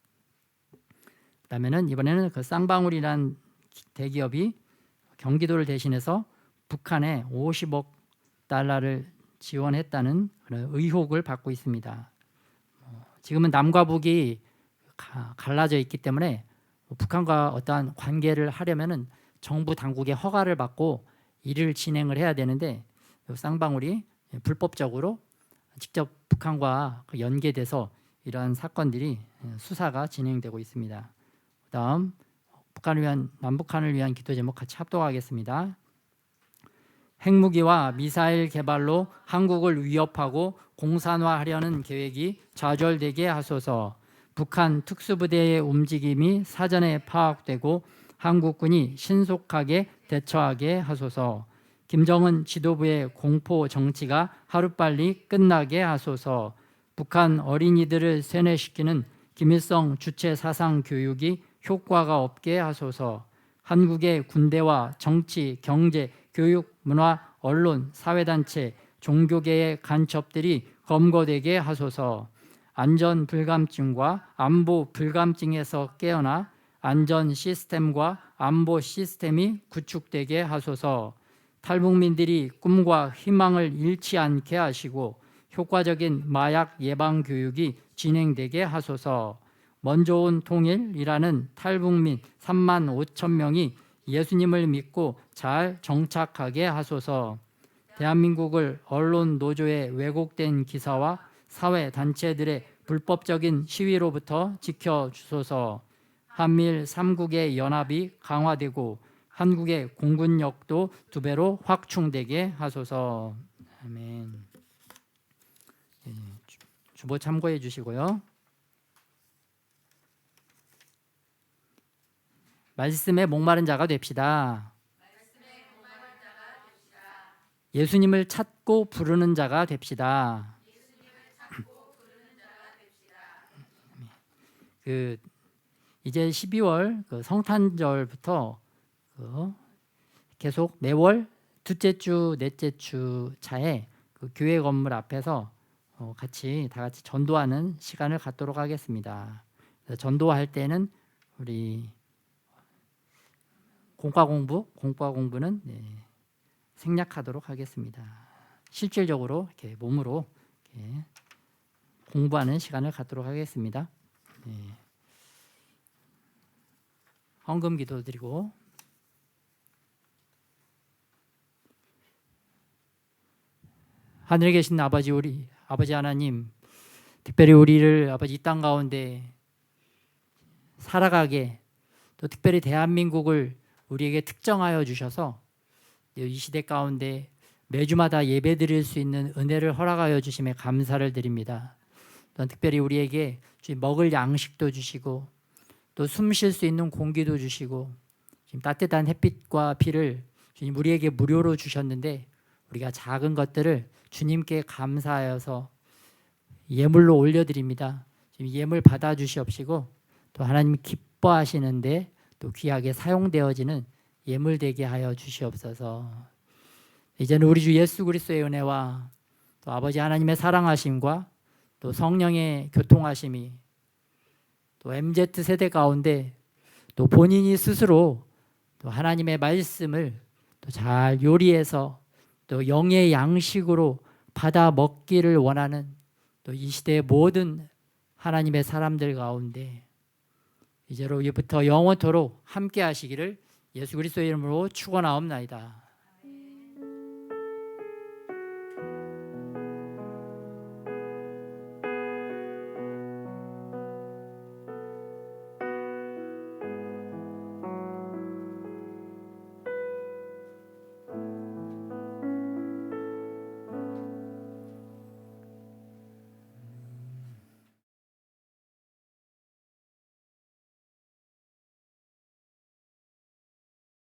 그다음에는 이번에는 그 쌍방울이란 대기업이 경기도를 대신해서 북한에 50억 달러를 지원했다는 그런 의혹을 받고 있습니다. 지금은 남과 북이 갈라져 있기 때문에 북한과 어떠한 관계를 하려면은 정부 당국의 허가를 받고 일을 진행을 해야 되는데 쌍방울이 불법적으로 직접 북한과 연계돼서 이러한 사건들이 수사가 진행되고 있습니다. 그다음 남북한을 위한 기도 제목 같이 합독하겠습니다. 핵무기와 미사일 개발로 한국을 위협하고 공산화하려는 계획이 좌절되게 하소서. 북한 특수부대의 움직임이 사전에 파악되고 한국군이 신속하게 대처하게 하소서. 김정은 지도부의 공포 정치가 하루빨리 끝나게 하소서. 북한 어린이들을 세뇌시키는 김일성 주체 사상 교육이 효과가 없게 하소서. 한국의 군대와 정치, 경제, 교육, 문화, 언론, 사회단체, 종교계의 간첩들이 검거되게 하소서. 안전 불감증과 안보 불감증에서 깨어나 안전 시스템과 안보 시스템이 구축되게 하소서. 탈북민들이 꿈과 희망을 잃지 않게 하시고 효과적인 마약 예방 교육이 진행되게 하소서. 먼저 온 통일이라는 탈북민 3만 5천 명이 예수님을 믿고 잘 정착하게 하소서. 대한민국을 언론 노조의 왜곡된 기사와 사회 단체들의 불법적인 시위로부터 지켜주소서. 한미일 3국의 연합이 강화되고 한국의 공군력도 2배로 확충되게 하소서. 아멘. 주보 참고해 주시고요. 말씀에 목마른 자가 됩시다. 예수님을 찾고 부르는 자가 됩시다. 이제 12월 성탄절부터 계속 매월 둘째 주, 넷째 주 차에 교회 건물 앞에서 다 같이 전도하는 시간을 갖도록 하겠습니다. 전도할 때는 우리 공과 공부는 생략하도록 하겠습니다. 실질적으로 이렇게 몸으로 이렇게 공부하는 시간을 갖도록 하겠습니다. 헌금 기도드리고 하늘에 계신 아버지, 우리 아버지 하나님, 특별히 우리를 아버지 이 땅 가운데 살아가게, 또 특별히 대한민국을 우리에게 특정하여 주셔서 이 시대 가운데 매주마다 예배 드릴 수 있는 은혜를 허락하여 주심에 감사를 드립니다. 또한 특별히 우리에게 먹을 양식도 주시고 또 숨 쉴 수 있는 공기도 주시고 지금 따뜻한 햇빛과 비를 주님 우리에게 무료로 주셨는데 우리가 작은 것들을 주님께 감사하여서 예물로 올려드립니다. 지금 예물 받아주시옵시고 또 하나님 기뻐하시는데 또 귀하게 사용되어지는 예물 되게 하여 주시옵소서. 이제는 우리 주 예수 그리스도의 은혜와 또 아버지 하나님의 사랑하심과 또 성령의 교통하심이 또 MZ세대 가운데 또 본인이 스스로 또 하나님의 말씀을 또 잘 요리해서 또 영의 양식으로 받아 먹기를 원하는 또 이 시대의 모든 하나님의 사람들 가운데 이제로부터 영원토록 함께 하시기를 예수 그리스도의 이름으로 축원하옵나이다.